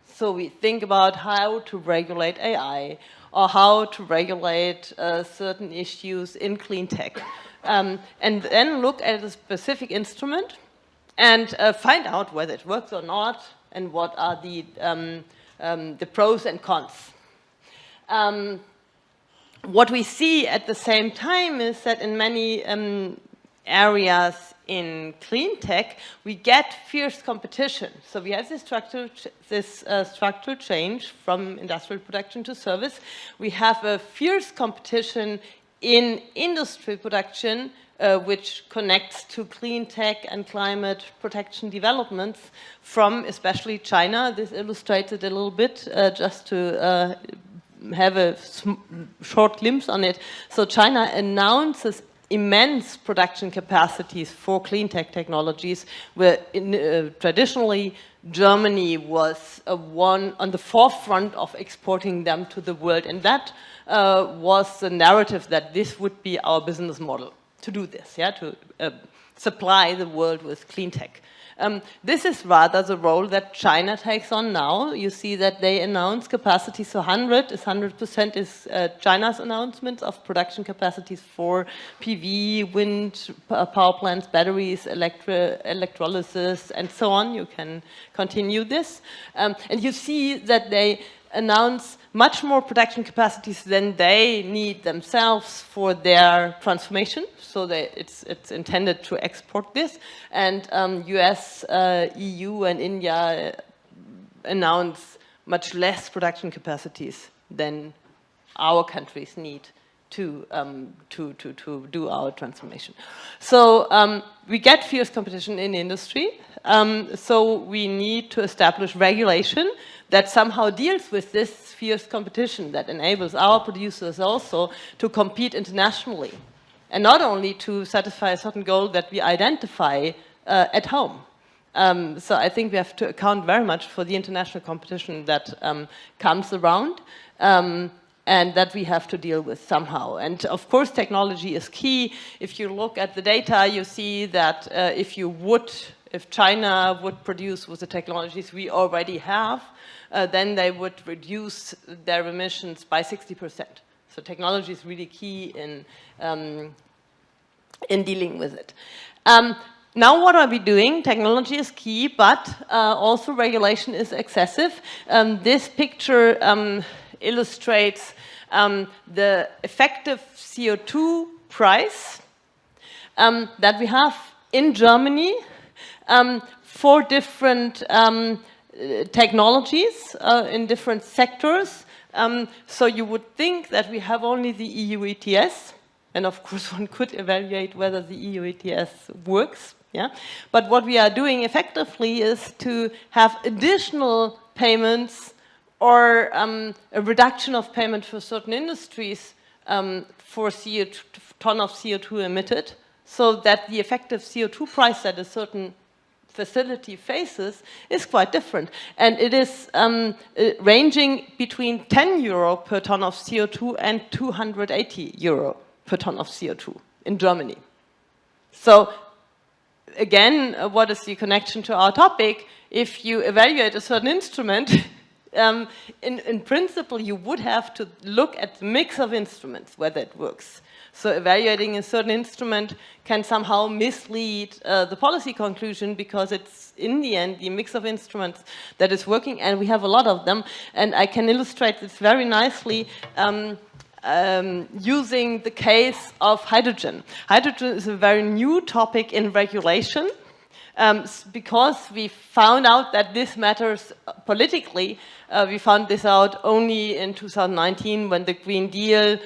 So we think about how to regulate AI or how to regulate certain issues in clean tech. And then look at a specific instrument and find out whether it works or not and what are the pros and cons. What we see at the same time is that in many areas in clean tech, we get fierce competition. So we have this structural change from industrial production to service. We have a fierce competition in industry production, which connects to clean tech and climate protection developments from especially China. This illustrates it a little bit, just to have a short glimpse on it. So China announces immense production capacities for clean tech technologies, where traditionally Germany was one on the forefront of exporting them to the world. And that was the narrative that this would be our business model, to do this, yeah, to supply the world with clean tech. This is rather the role that China takes on now. You see that they announce capacities, so 100% is China's announcement of production capacities for PV, wind, power plants, batteries, electrolysis, and so on. You can continue this. And you see that they announce much more production capacities than they need themselves for their transformation. So it's intended to export this. And US, EU, and India announce much less production capacities than our countries need to do our transformation. So we get fierce competition in industry. So we need to establish regulation that somehow deals with this fierce competition, that enables our producers also to compete internationally, and not only to satisfy a certain goal that we identify at home. So I think we have to account very much for the international competition that comes around, and that we have to deal with somehow. And of course, technology is key. If you look at the data, you see that if China would produce with the technologies we already have, then they would reduce their emissions by 60%. So technology is really key in dealing with it. Now what are we doing? Technology is key, but also regulation is excessive. This picture illustrates the effective CO2 price that we have in Germany for different technologies in different sectors. So you would think that we have only the EU ETS, and of course one could evaluate whether the EU ETS works. Yeah? But what we are doing effectively is to have additional payments or a reduction of payment for certain industries for ton of CO2 emitted, so that the effective CO2 price that a certain facility faces is quite different. And it is ranging between 10 euro per ton of CO2 and 280 euro per ton of CO2 in Germany. So again, what is the connection to our topic? If you evaluate a certain instrument, in principle, you would have to look at the mix of instruments, whether it works. So evaluating a certain instrument can somehow mislead the policy conclusion, because it's, in the end, the mix of instruments that is working, and we have a lot of them. And I can illustrate this very nicely using the case of hydrogen. Hydrogen is a very new topic in regulation. Because we found out that this matters politically. We found this out only in 2019 when the Green Deal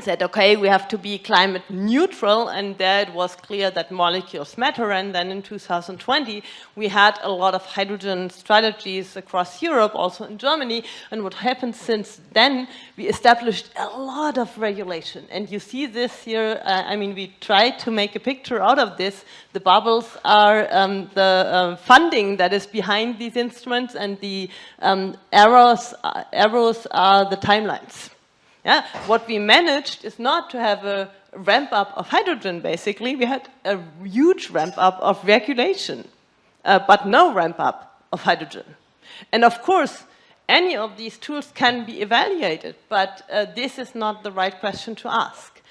said, okay, we have to be climate neutral, and there it was clear that molecules matter. And then in 2020, we had a lot of hydrogen strategies across Europe, also in Germany. And what happened since then, we established a lot of regulation. And you see this here, I mean, we tried to make a picture out of this. The bubbles are the funding that is behind these instruments, and the arrows are the timelines. Yeah? What we managed is not to have a ramp-up of hydrogen, basically. We had a huge ramp-up of regulation, but no ramp-up of hydrogen. And of course, any of these tools can be evaluated, but this is not the right question to ask.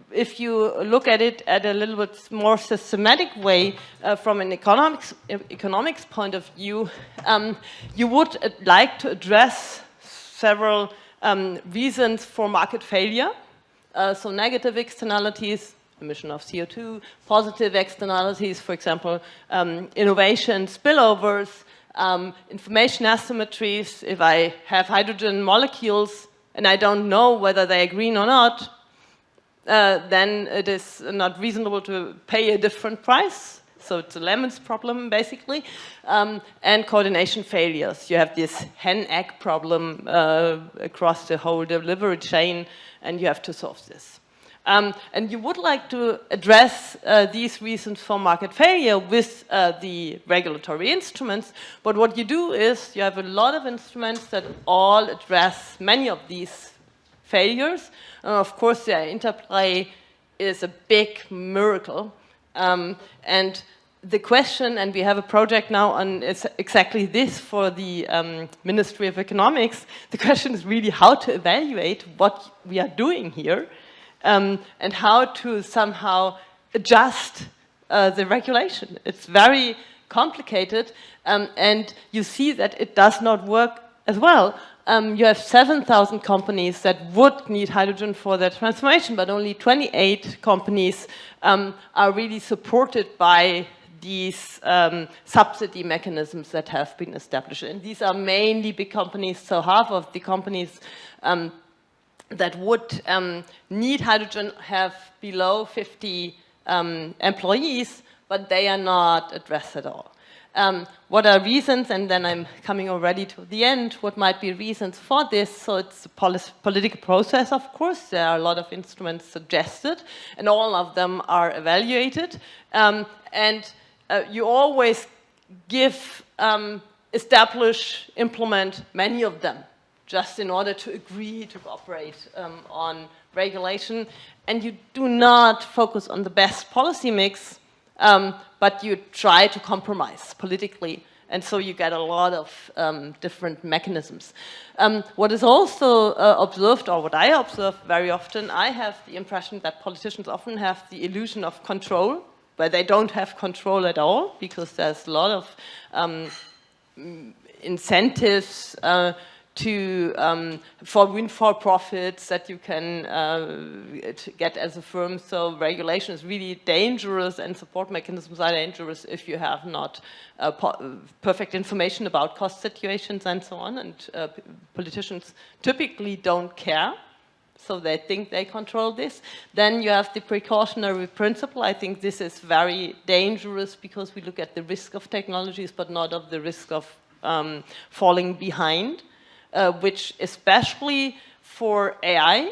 If you look at it at a little bit more systematic way, from an economics point of view, you would like to address several reasons for market failure. So negative externalities, emission of CO2, positive externalities, for example, innovation, spillovers, information asymmetries. If I have hydrogen molecules and I don't know whether they are green or not, then it is not reasonable to pay a different price. So it's a lemons problem, basically, and coordination failures. You have this hen-egg problem across the whole delivery chain, and you have to solve this. And you would like to address these reasons for market failure with the regulatory instruments, but what you do is you have a lot of instruments that all address many of these failures, and of course their interplay is a big miracle. And the question, and we have a project now on exactly this for the Ministry of Economics, the question is really how to evaluate what we are doing here and how to somehow adjust the regulation. It's very complicated, and you see that it does not work as well. You have 7,000 companies that would need hydrogen for their transformation, but only 28 companies are really supported by these subsidy mechanisms that have been established. And these are mainly big companies, so half of the companies that would need hydrogen have below 50 employees, but they are not addressed at all. What are reasons, and then I'm coming already to the end, what might be reasons for this? So it's a political process, of course. There are a lot of instruments suggested, and all of them are evaluated. You always give, establish, implement many of them, just in order to agree to cooperate on regulation. And you do not focus on the best policy mix, but you try to compromise politically. And so you get a lot of different mechanisms. What is also observed, or what I observe very often, I have the impression that politicians often have the illusion of control, where they don't have control at all, because there's a lot of incentives for profits that you can get as a firm. So regulation is really dangerous, and support mechanisms are dangerous if you have not perfect information about cost situations and so on. And politicians typically don't care, so they think they control this. Then you have the precautionary principle. I think this is very dangerous because we look at the risk of technologies, but not of the risk of falling behind, which especially for AI,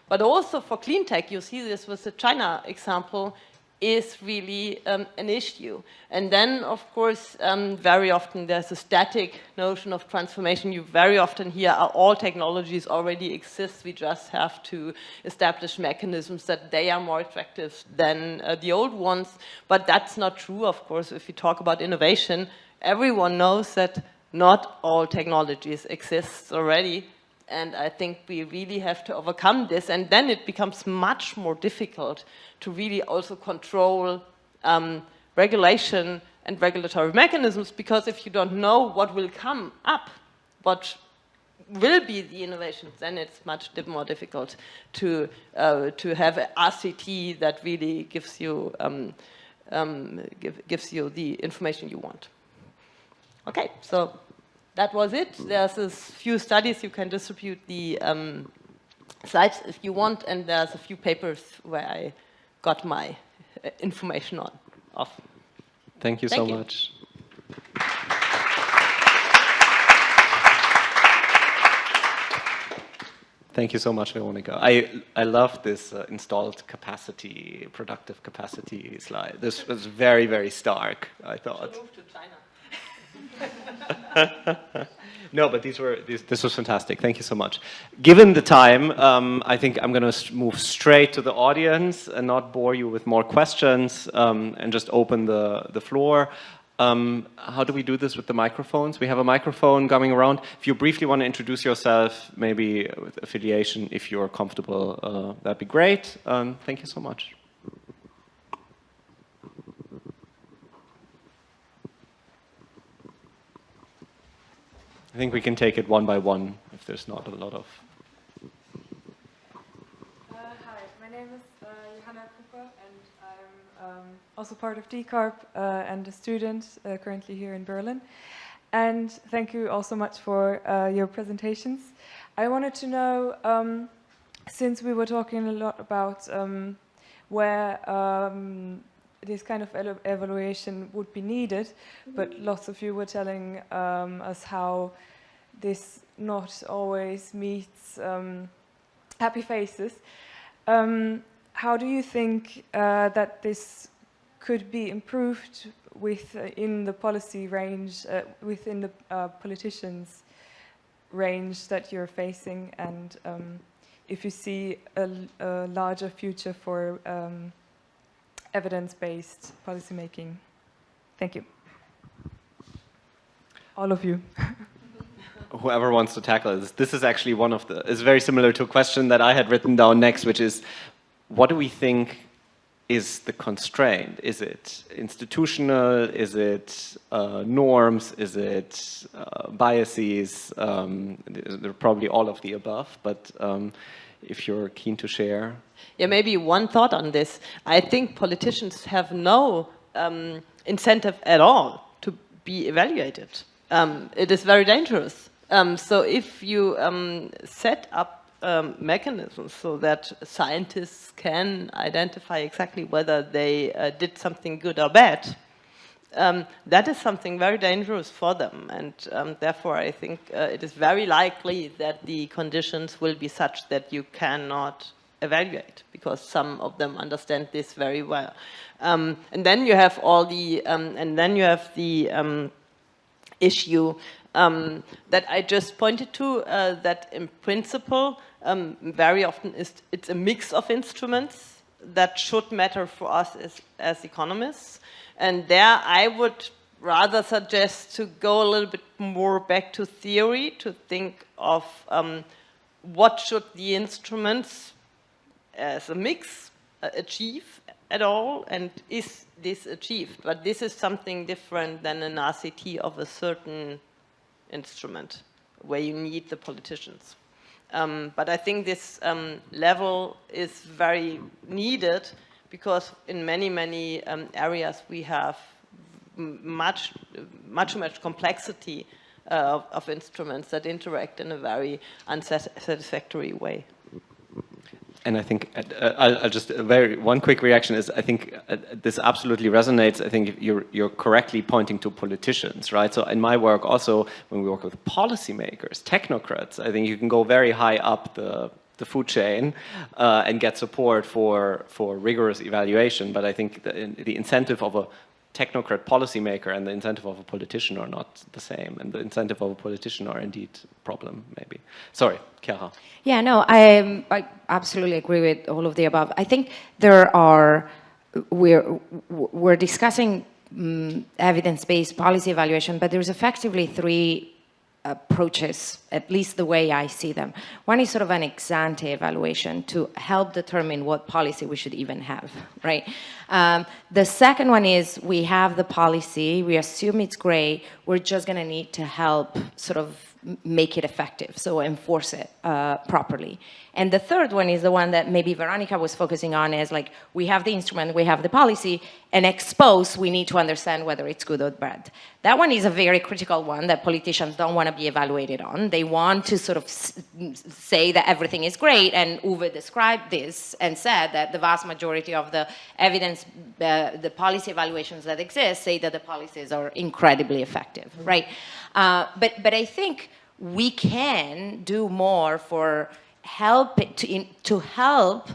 but also for clean tech, you see this with the China example, is really an issue. And then, of course, very often there's a static notion of transformation. You very often hear all technologies already exist. We just have to establish mechanisms that they are more attractive than the old ones. But that's not true, of course. If you talk about innovation, everyone knows that not all technologies exist already. And I think we really have to overcome this. And then it becomes much more difficult to really also control regulation and regulatory mechanisms, because if you don't know what will come up, what will be the innovations, then it's much more difficult to have an RCT that really gives you the information you want. Okay, so that was it. There's a few studies. You can distribute the slides if you want, and there's a few papers where I got my information off. Thank you so much. Thank you so much, Veronika. I love this installed capacity, productive capacity slide. This was very, very stark, I thought. Move to China. No, but this was fantastic. Thank you so much. Given the time, I think I'm going to move straight to the audience and not bore you with more questions, and just open the floor. How do we do this with the microphones? We have a microphone coming around. If you briefly want to introduce yourself, maybe with affiliation, if you're comfortable, that'd be great. Thank you so much. I think we can take it one by one if there's not a lot of... Hi, my name is Johanna Cooper, and I'm also part of DCARB and a student currently here in Berlin. And thank you all so much for your presentations. I wanted to know, since we were talking a lot about where this kind of evaluation would be needed, but lots of you were telling us how this not always meets happy faces. How do you think that this could be improved within the policy range, within the politicians' range that you're facing, and if you see a larger future for evidence-based policymaking? Thank you. All of you. Whoever wants to tackle this. This is actually one of the, it's very similar to a question that I had written down next, which is, what do we think is the constraint? Is it institutional? Is it norms? Is it biases? They're probably all of the above, but if you're keen to share. Yeah, maybe one thought on this. I think politicians have no incentive at all to be evaluated. It is very dangerous. So if you set up mechanisms so that scientists can identify exactly whether they did something good or bad, that is something very dangerous for them. And therefore, I think it is very likely that the conditions will be such that you cannot evaluate, because some of them understand this very well. And then you have all the, issue that I just pointed to, that in principle, very often it's a mix of instruments that should matter for us as economists. And there I would rather suggest to go a little bit more back to theory, to think of what should the instruments as a mix achieve at all, and is this achieved? But this is something different than an RCT of a certain instrument where you need the politicians. But I think this level is very needed, because in many areas we have much complexity of instruments that interact in a very unsatisfactory way. And I think I'll just one quick reaction is, I think this absolutely resonates. I think you're correctly pointing to politicians, right? So in my work also, when we work with policymakers, technocrats, I think you can go very high up the food chain and get support for rigorous evaluation. But I think the incentive of a technocrat policymaker and the incentive of a politician are not the same, and the incentive of a politician are indeed a problem, maybe. Sorry, Chiara. Yeah, no, I absolutely agree with all of the above. I think we're discussing evidence-based policy evaluation, but there's effectively three approaches, at least the way I see them. One is sort of an ex-ante evaluation to help determine what policy we should even have, right? The second one is we have the policy, we assume it's great, we're just gonna need to help sort of make it effective, so enforce it properly. And the third one is the one that maybe Veronika was focusing on, is like, we have the instrument, we have the policy, and ex post, we need to understand whether it's good or bad. That one is a very critical one that politicians don't want to be evaluated on. They want to sort of say that everything is great, and Uwe described this and said that the vast majority of the evidence, the policy evaluations that exist say that the policies are incredibly effective, right? But I think we can do more for to help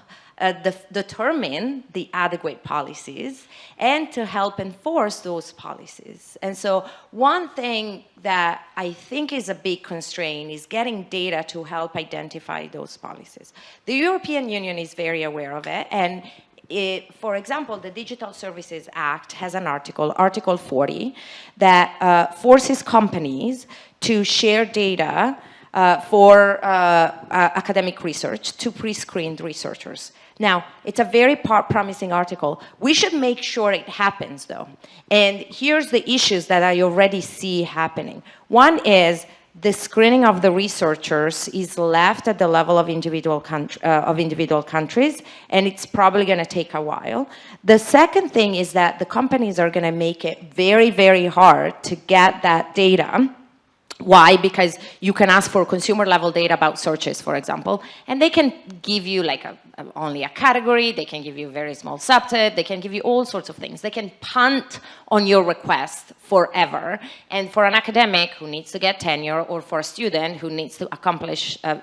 determine the adequate policies and to help enforce those policies. And so one thing that I think is a big constraint is getting data to help identify those policies. The European Union is very aware of it, and for example, the Digital Services Act has an article, Article 40, that forces companies to share data for academic research to pre-screened researchers. Now, it's a very promising article. We should make sure it happens, though. And here's the issues that I already see happening. One is the screening of the researchers is left at the level of individual countries, and it's probably going to take a while. The second thing is that the companies are going to make it very, very hard to get that data. Why? Because you can ask for consumer level data about searches, for example, and they can give you like only a category, they can give you a very small subset, they can give you all sorts of things. They can punt on your request forever. And for an academic who needs to get tenure, or for a student who needs to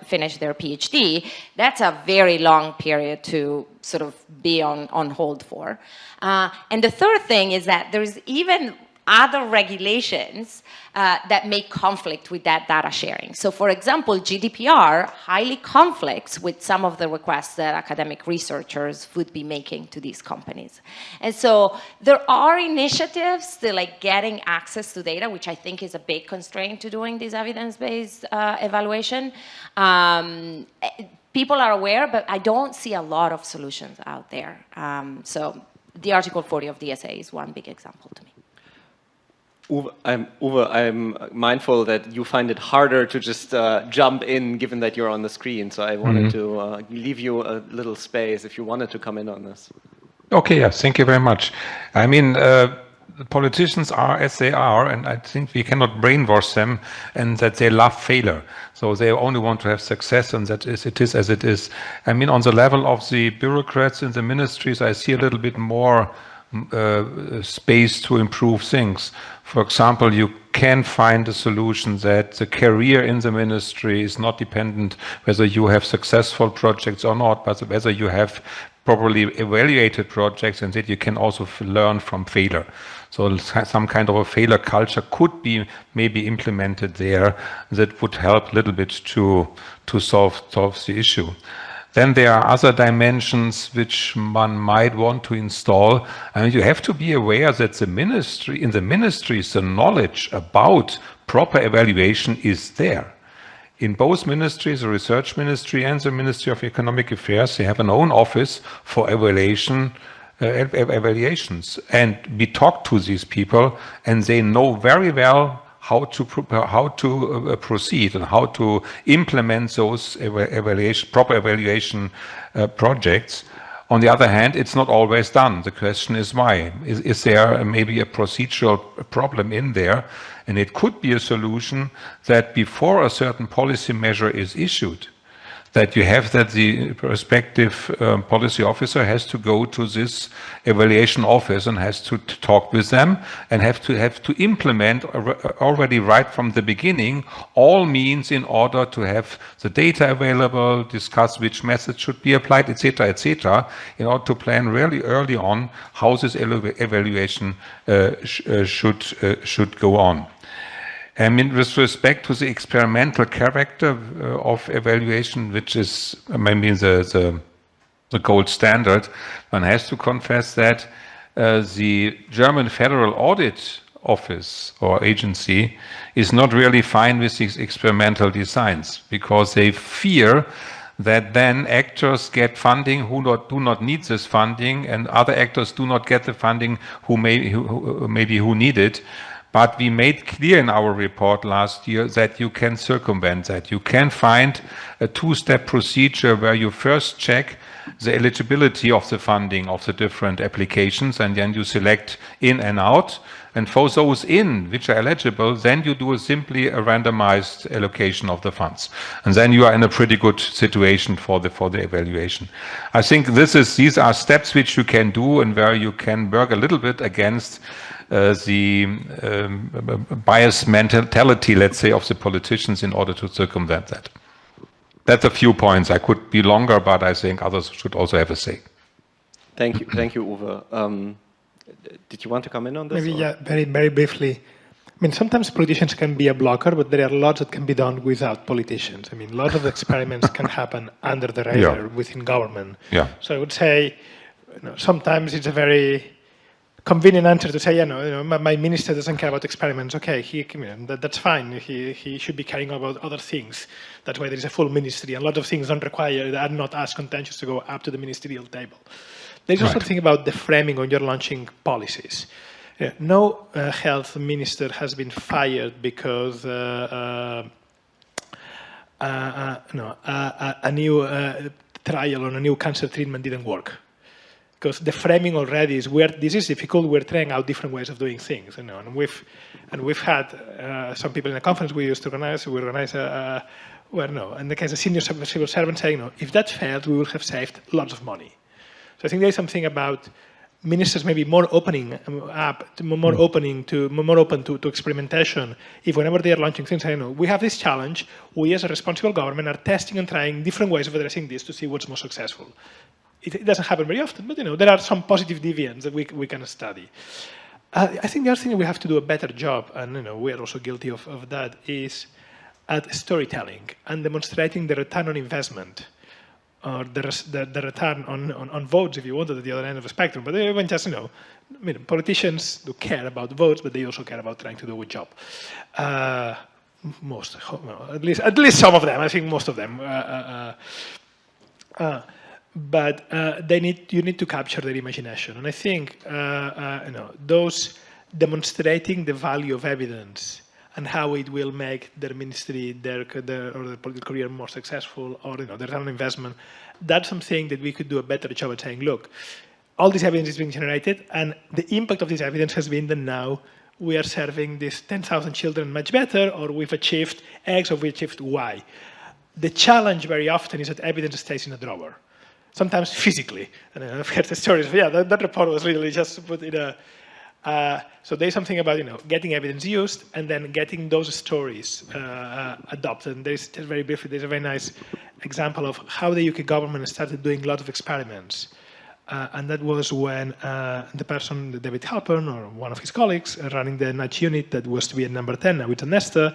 finish their PhD, that's a very long period to sort of be on hold for. And the third thing is that there's even other regulations that may conflict with that data sharing. So for example, GDPR highly conflicts with some of the requests that academic researchers would be making to these companies. And so there are initiatives to like getting access to data, which I think is a big constraint to doing this evidence-based evaluation. People are aware, but I don't see a lot of solutions out there. So the Article 40 of DSA is one big example to me. Uwe, I'm mindful that you find it harder to just jump in, given that you're on the screen. So I wanted to leave you a little space if you wanted to come in on this. Okay, yes, thank you very much. I mean, the politicians are as they are, and I think we cannot brainwash them and that they love failure. So they only want to have success, and that is, it is as it is. I mean, on the level of the bureaucrats in the ministries, I see a little bit more space to improve things. For example, you can find a solution that the career in the ministry is not dependent whether you have successful projects or not, but whether you have properly evaluated projects, and that you can also learn from failure. So some kind of a failure culture could be maybe implemented there that would help a little bit to solve the issue. Then there are other dimensions which one might want to install. I mean, you have to be aware that the ministry, in the ministries, the knowledge about proper evaluation is there. In both ministries, the research ministry and the Ministry of Economic Affairs, they have an own office for evaluations. And we talk to these people, and they know very well how to proceed and how to implement those proper evaluation projects. On the other hand, it's not always done. The question is why? Is there maybe a procedural problem in there? And it could be a solution that before a certain policy measure is issued, that you have that the respective policy officer has to go to this evaluation office and has to talk with them and have to implement already right from the beginning all means in order to have the data available, discuss which method should be applied, etc., in order to plan really early on how this evaluation should go on. I mean, with respect to the experimental character of evaluation, which is maybe the gold standard, one has to confess that the German Federal Audit Office or agency is not really fine with these experimental designs, because they fear that then actors get funding who do not need this funding, and other actors do not get the funding who need it. But we made clear in our report last year that you can circumvent that. You can find a two-step procedure where you first check the eligibility of the funding of the different applications, and then you select in and out. And for those in which are eligible, then you do simply a randomized allocation of the funds. And then you are in a pretty good situation for the evaluation. I think these are steps which you can do and where you can work a little bit against the biased mentality, let's say, of the politicians in order to circumvent that. That's a few points. I could be longer, but I think others should also have a say. Thank you, Uwe. Did you want to come in on this? Maybe, yeah, very, very briefly. I mean, sometimes politicians can be a blocker, but there are lots that can be done without politicians. I mean, lots of experiments can happen under the radar within government. Yeah. So I would say, sometimes it's a very convenient answer to say, my minister doesn't care about experiments. Okay, that's fine. He should be caring about other things. That's why there is a full ministry. And a lot of things are not as contentious to go up to the ministerial table. There's also something about the framing when you're launching policies. No health minister has been fired because a new trial on a new cancer treatment didn't work. Because the framing already is this is difficult. We're trying out different ways of doing things, and we've had some people in a conference we used to organize. We organize in the case of senior civil servants saying, if that failed, we will have saved lots of money. So I think there's something about ministers maybe more opening up, more open to experimentation. If whenever they are launching things, we have this challenge. We as a responsible government are testing and trying different ways of addressing this to see what's more successful. It doesn't happen very often, but there are some positive deviants that we can study. I think the other thing we have to do a better job, and we are also guilty of that, is at storytelling and demonstrating the return on investment, or the return on votes, if you wanted, at the other end of the spectrum. But even just, politicians do care about votes, but they also care about trying to do a good job. Most, at least some of them. I think most of them. But you need to capture their imagination, and I think those demonstrating the value of evidence and how it will make their ministry, or their political career more successful, or their return on investment. That's something that we could do a better job at saying, look, all this evidence is being generated, and the impact of this evidence has been that now we are serving these 10,000 children much better, or we've achieved X, or we've achieved Y. The challenge very often is that evidence stays in a drawer, sometimes physically. And I've heard the stories. Yeah, that report was really just put in a. So there's something about getting evidence used and then getting those stories adopted. And there's just very briefly, there's a very nice example of how the UK government started doing a lot of experiments. And that was when the person, David Halpern, or one of his colleagues, running the Nudge unit that was to be at number 10, now it's a Nesta,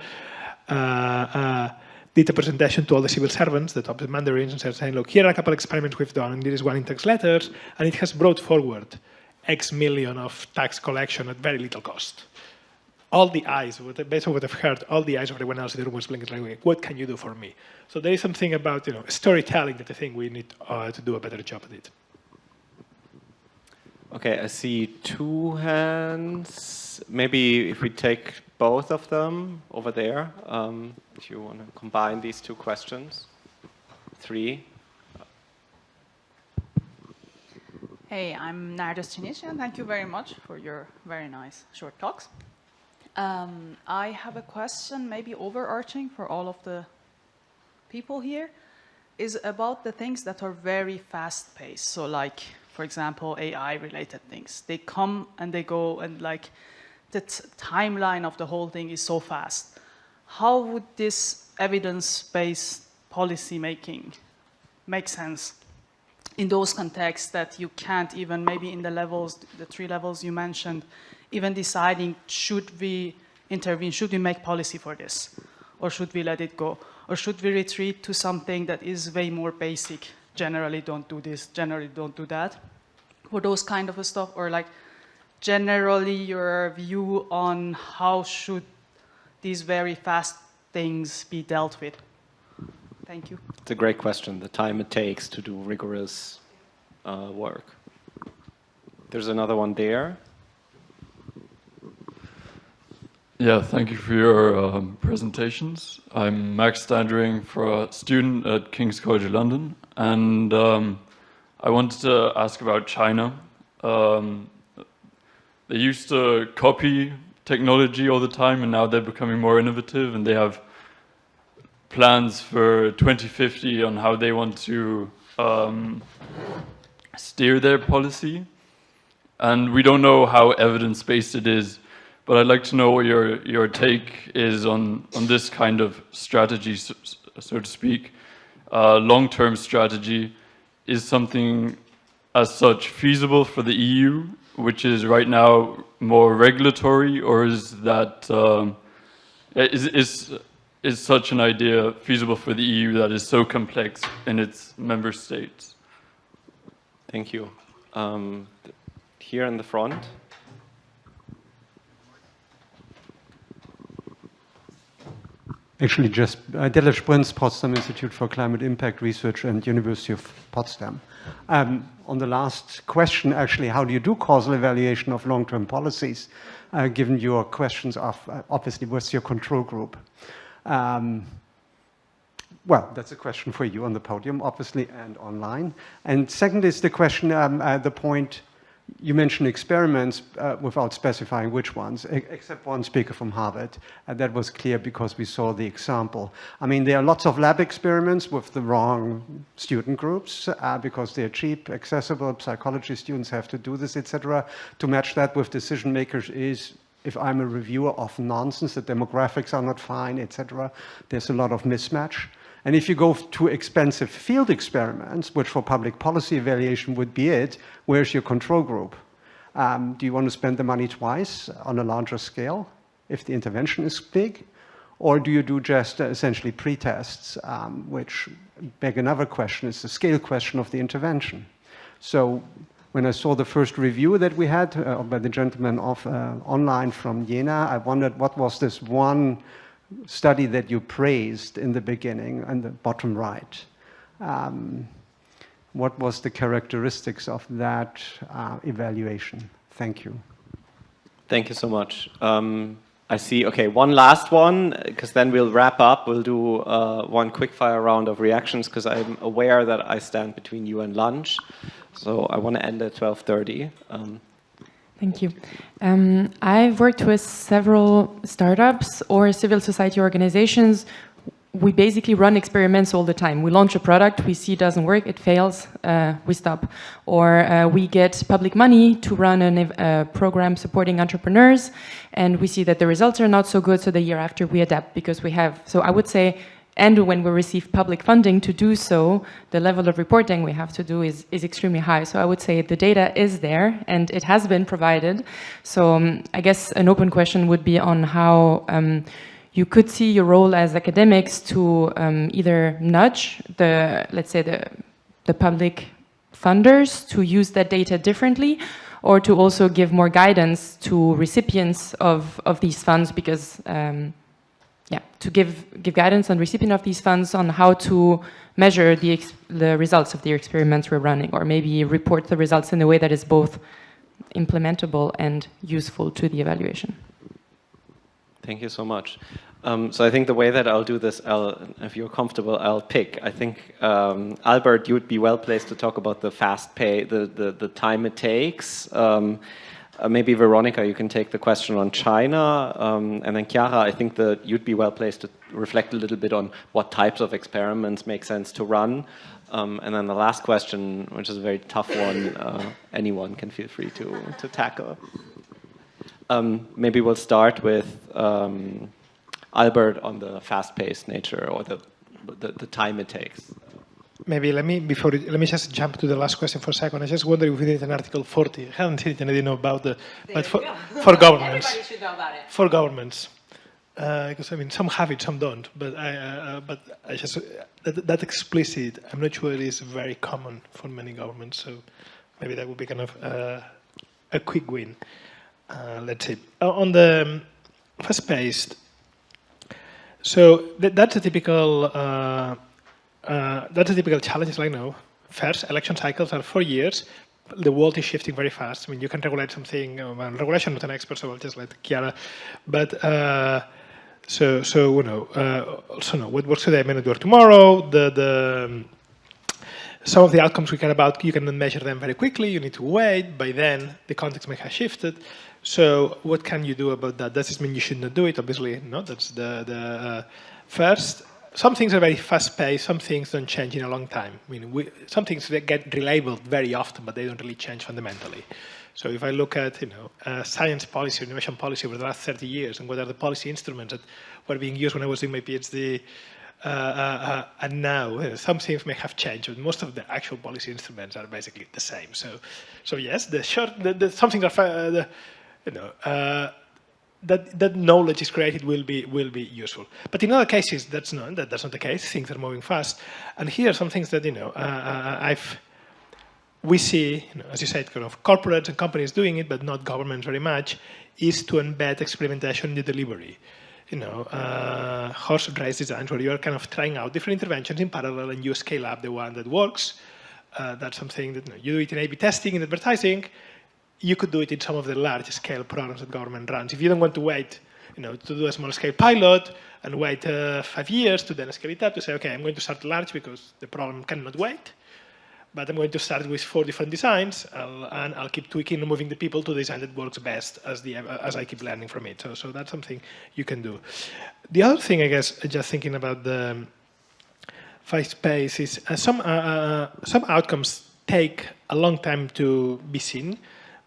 did a presentation to all the civil servants, the top mandarins, and said, saying, look, here are a couple of experiments we've done, and there is one in tax letters, and it has brought forward X million of tax collection at very little cost. All the eyes, based on what I've heard, all the eyes of everyone else in the room was blinking, like, what can you do for me? So there is something about storytelling that I think we need to do a better job at it. Okay, I see 2 hands. Maybe if we take both of them over there, if you want to combine these 2 questions. 3. Hey, I'm Nardos Tunisian. Thank you very much for your very nice short talks. I have a question, maybe overarching for all of the people here, is about the things that are very fast-paced. So like, for example, AI-related things. They come and they go, and like the timeline of the whole thing is so fast. How would this evidence-based policy making make sense in those contexts that you can't even, maybe in the levels, the 3 levels you mentioned, even deciding, should we intervene, should we make policy for this, or should we let it go, or should we retreat to something that is way more basic, generally don't do this, generally don't do that, or those kind of stuff, or like generally your view on how should these very fast things be dealt with? Thank you. It's a great question, the time it takes to do rigorous work. There's another one there. Yeah, thank you for your presentations. I'm Max Standring, for a student at King's College London, and I wanted to ask about China. They used to copy technology all the time, and now they're becoming more innovative, and they have plans for 2050 on how they want to steer their policy. And we don't know how evidence-based it is, but I'd like to know what your take is on this kind of strategy, so to speak. Long-term strategy is something as such feasible for the EU, which is right now more regulatory, or is that is such an idea feasible for the EU that is so complex in its member states? Thank you. Here in the front. Actually, just Della Sprintz, Potsdam Institute for Climate Impact Research and University of Potsdam. On the last question, actually, how do you do causal evaluation of long-term policies? Given your questions of, obviously, what's your control group? Well, that's a question for you on the podium, obviously, and online. And second is the question, the point, you mentioned experiments without specifying which ones, except one speaker from Harvard. That was clear because we saw the example. I mean, there are lots of lab experiments with the wrong student groups because they're cheap, accessible, psychology students have to do this, etc. To match that with decision makers is, if I'm a reviewer of nonsense, the demographics are not fine, etc. There's a lot of mismatch. And if you go to expensive field experiments, which for public policy evaluation would be it, where's your control group? Do you want to spend the money twice on a larger scale if the intervention is big? Or do you do just essentially pre-tests, which beg another question, it's the scale question of the intervention. So when I saw the first review that we had by the gentleman online from Jena, I wondered what was this one study that you praised in the beginning on the bottom right. What was the characteristics of that evaluation? Thank you. Thank you so much. I see, okay, one last one, because then we'll wrap up. We'll do one quick fire round of reactions, because I'm aware that I stand between you and lunch. So I want to end at 12:30. Thank you. I've worked with several startups or civil society organizations. We basically run experiments all the time. We launch a product, we see it doesn't work, it fails, we stop. Or we get public money to run a program supporting entrepreneurs, and we see that the results are not so good, so the year after we adapt, because we have, so I would say, and when we receive public funding to do so, the level of reporting we have to do is extremely high. So I would say the data is there, and it has been provided. So I guess an open question would be on how you could see your role as academics to either nudge the, let's say, the public funders to use that data differently, or to also give more guidance to recipients of these funds, because yeah, to give guidance on recipient of these funds on how to measure the results of the experiments we're running, or maybe report the results in a way that is both implementable and useful to the evaluation. Thank you so much. So I think the way that I'll do this, if you're comfortable, I'll pick. I think, Albert, you would be well placed to talk about the fast pay, the time it takes. Maybe Veronika, you can take the question on China. And then Chiara, I think that you'd be well placed to reflect a little bit on what types of experiments make sense to run. And then the last question, which is a very tough one, anyone can feel free to tackle. Maybe we'll start with Albert on the fast-paced nature, or the time it takes. Maybe let me just jump to the last question for a second. I just wonder if we did an Article 40. I haven't seen it and I didn't know about the, but for governments. Everybody should know about it. For governments. Because I mean, some have it, some don't. But I just, that explicit, I'm not sure it is very common for many governments. So maybe that would be kind of a quick win. Let's see. On the fast-paced, so that's a typical challenge. Like now, first election cycles are 4 years. The world is shifting very fast. I mean, you can regulate something. Regulation, not an expert, so I'll just let Chiara. But so you know, also know what works today may not work tomorrow. Some of the outcomes we care about, you cannot measure them very quickly. You need to wait. By then, the context may have shifted. So what can you do about that? Does this mean you should not do it? Obviously, no. That's the first. Some things are very fast-paced. Some things don't change in a long time. I mean, some things get relabeled very often, but they don't really change fundamentally. So if I look at science policy, innovation policy over the last 30 years, and what are the policy instruments that were being used when I was doing my PhD, and now some things may have changed, but most of the actual policy instruments are basically the same. So yes, some things are that knowledge is created will be useful. But in other cases, that's not the case. Things are moving fast, and here are some things that we see, as you said, kind of corporates and companies doing it, but not governments very much, is to embed experimentation in the delivery. Horse and race designs, where you are kind of trying out different interventions in parallel, and you scale up the one that works. That's something that you do it in A/B testing, in advertising. You could do it in some of the large-scale programs that government runs. If you don't want to wait, to do a small-scale pilot and wait 5 years to then scale it up, to say, okay, I'm going to start large because the problem cannot wait, but I'm going to start with 4 different designs, and I'll keep tweaking and moving the people to the design that works best as I keep learning from it. So that's something you can do. The other thing, I guess, just thinking about the fast pace is some outcomes take a long time to be seen.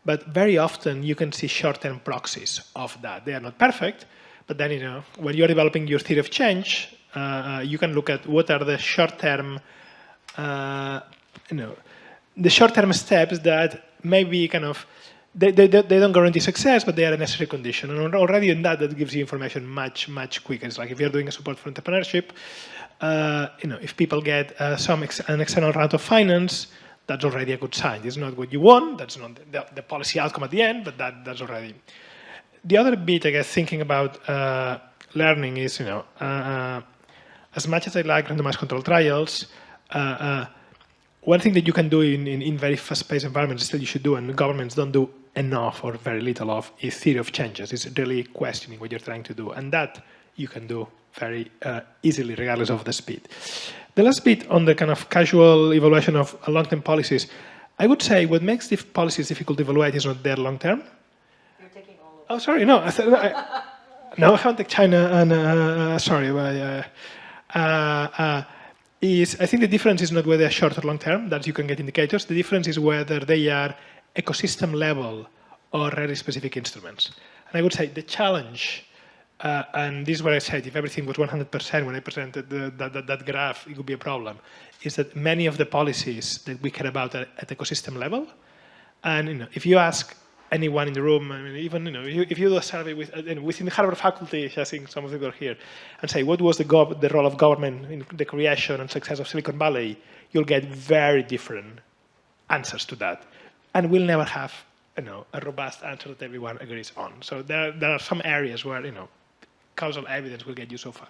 But very often you can see short-term proxies of that. They are not perfect, but then when you're developing your theory of change, you can look at what are the short-term, the short-term steps that maybe kind of they don't guarantee success, but they are a necessary condition. And already in that gives you information much quicker. It's like if you're doing a support for entrepreneurship, if people get an external round of finance, that's already a good sign. It's not what you want. That's not the policy outcome at the end, but that's already. The other bit, I guess, thinking about learning is, as much as I like randomized control trials, one thing that you can do in very fast-paced environments that you should do, and governments don't do enough or very little of, is theory of changes. It's really questioning what you're trying to do. And that you can do very easily, regardless of the speed. The last bit on the kind of casual evaluation of long-term policies, I would say what makes the policies difficult to evaluate is not their long-term. You're taking all of them. Oh, sorry, no. No, I haven't taken China, and sorry. I think the difference is not whether they're short or long-term, that you can get indicators. The difference is whether they are ecosystem level or very specific instruments. And I would say the challenge, and this is what I said, if everything was 100% when I presented that graph, it would be a problem, is that many of the policies that we care about are at ecosystem level. And if you ask anyone in the room, I mean, even if you do a survey within the Harvard faculty, I think some of you are here, and say what was the role of government in the creation and success of Silicon Valley, you'll get very different answers to that, and we'll never have a robust answer that everyone agrees on. So there are some areas where causal evidence will get you so far.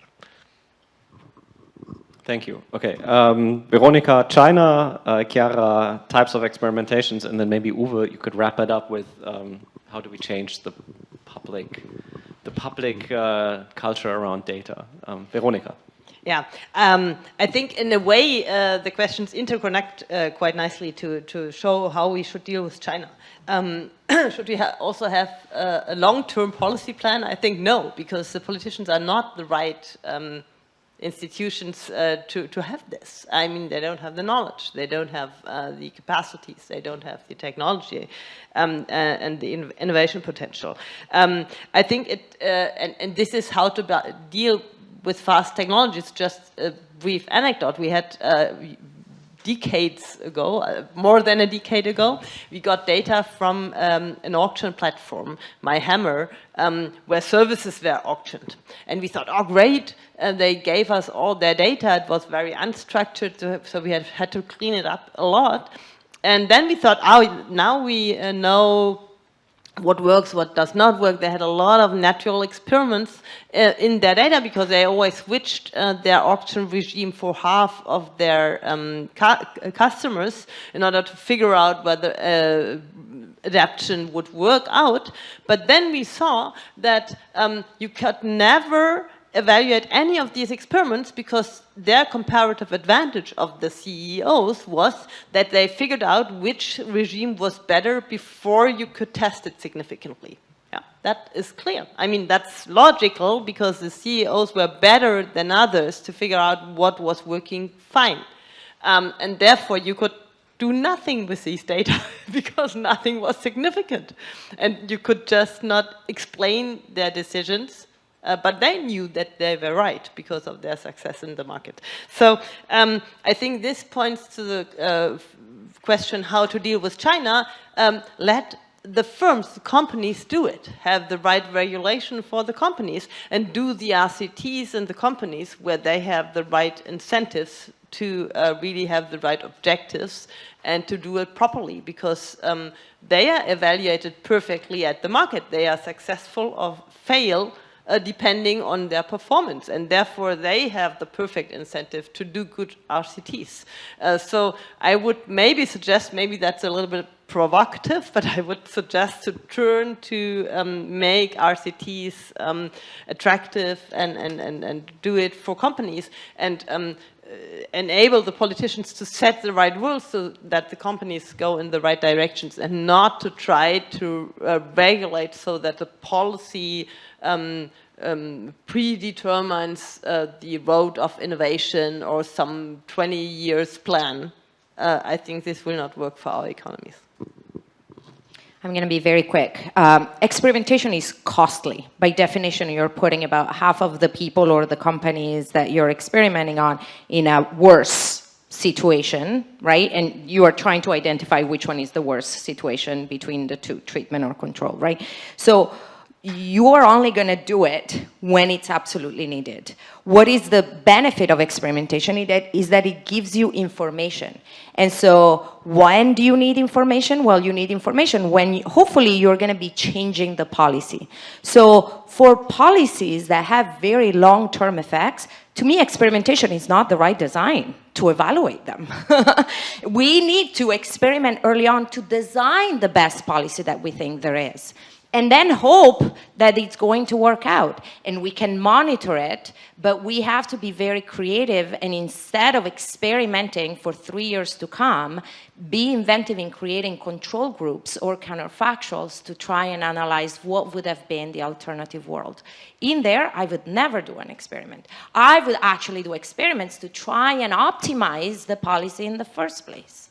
Thank you. Okay, Veronika, China, Chiara, types of experimentations, and then maybe Uwe, you could wrap it up with how do we change the public culture around data. Veronika. Yeah, I think in a way the questions interconnect quite nicely to show how we should deal with China. Should we also have a long-term policy plan? I think no, because the politicians are not the right institutions to have this. I mean, they don't have the knowledge, they don't have the capacities, they don't have the technology and the innovation potential. I think and this is how to deal with fast technologies. Just a brief anecdote. We had decades ago, more than a decade ago, we got data from an auction platform, Meyer, where services were auctioned. And we thought, oh great, they gave us all their data. It was very unstructured, so we had to clean it up a lot. And then we thought, oh, now we know what works, what does not work. They had a lot of natural experiments in their data because they always switched their auction regime for half of their customers in order to figure out whether adaptation would work out. But then we saw that you could never evaluate any of these experiments because their comparative advantage of the CEOs was that they figured out which regime was better before you could test it significantly. Yeah, that is clear. I mean, that's logical because the CEOs were better than others to figure out what was working fine. And therefore, you could do nothing with these data because nothing was significant. And you could just not explain their decisions. But they knew that they were right because of their success in the market. So I think this points to the question how to deal with China. Let the firms, the companies do it, have the right regulation for the companies, and do the RCTs in the companies where they have the right incentives to really have the right objectives and to do it properly, because they are evaluated perfectly at the market. They are successful or fail depending on their performance, and therefore they have the perfect incentive to do good RCTs. So I would maybe suggest, maybe that's a little bit provocative, but I would suggest to turn to make RCTs attractive and do it for companies, and enable the politicians to set the right rules so that the companies go in the right directions, and not to try to regulate so that the policy predetermines the road of innovation or some 20 years plan. I think this will not work for our economies. I'm going to be very quick. Experimentation is costly. By definition, you're putting about half of the people or the companies that you're experimenting on in a worse situation, right? And you are trying to identify which one is the worst situation between the two, treatment or control, right? So you are only going to do it when it's absolutely needed. What is the benefit of experimentation is that it gives you information. And so when do you need information? Well, you need information when hopefully you're going to be changing the policy. So for policies that have very long-term effects, to me, experimentation is not the right design to evaluate them. We need to experiment early on to design the best policy that we think there is, and then hope that it's going to work out. And we can monitor it, but we have to be very creative, and instead of experimenting for 3 years to come, be inventive in creating control groups or counterfactuals to try and analyze what would have been the alternative world. In there, I would never do an experiment. I would actually do experiments to try and optimize the policy in the first place.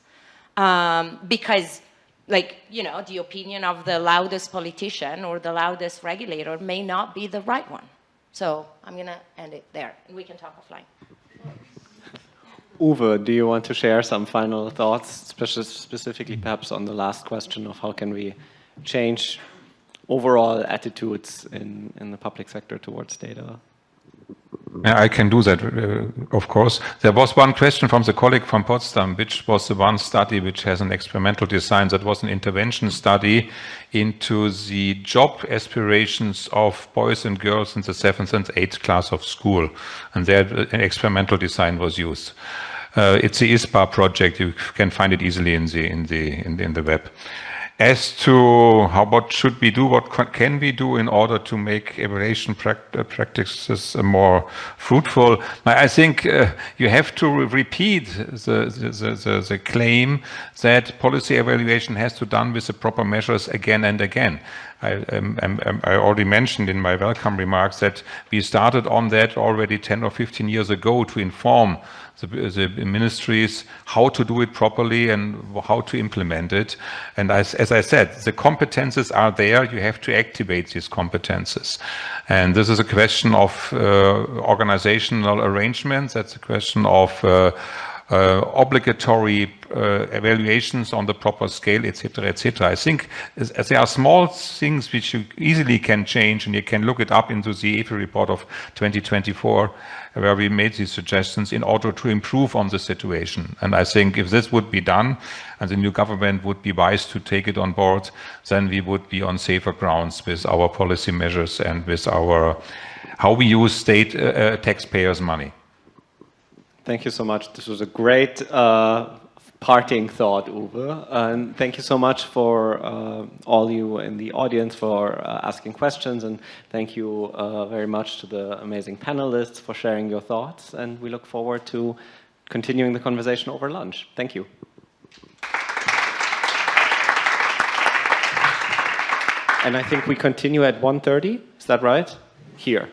Because, like, you know, the opinion of the loudest politician or the loudest regulator may not be the right one. So I'm going to end it there, and we can talk offline. Uwe, do you want to share some final thoughts, specifically perhaps on the last question of how can we change overall attitudes in the public sector towards data? Yeah, I can do that, of course. There was one question from the colleague from Potsdam, which was the one study which has an experimental design. That was an intervention study into the job aspirations of boys and girls in the 7th and 8th class of school. And there an experimental design was used. It's the ISPA project. You can find it easily in the web. As to what should we do, what can we do in order to make evaluation practices more fruitful, I think you have to repeat the claim that policy evaluation has to be done with the proper measures again and again. I already mentioned in my welcome remarks that we started on that already 10 or 15 years ago to inform the ministries how to do it properly and how to implement it. And as I said, the competences are there. You have to activate these competences. And this is a question of organizational arrangements. That's a question of obligatory evaluations on the proper scale, etc., etc. I think there are small things which you easily can change, and you can look it up into the EFI report of 2024, where we made these suggestions in order to improve on the situation. And I think if this would be done, and the new government would be wise to take it on board, then we would be on safer grounds with our policy measures and with our how we use state taxpayers' money. Thank you so much. This was a great parting thought, Uwe. And thank you so much for all you in the audience for asking questions. And thank you very much to the amazing panelists for sharing your thoughts. And we look forward to continuing the conversation over lunch. Thank you. And I think we continue at 1:30. Is that right? Here.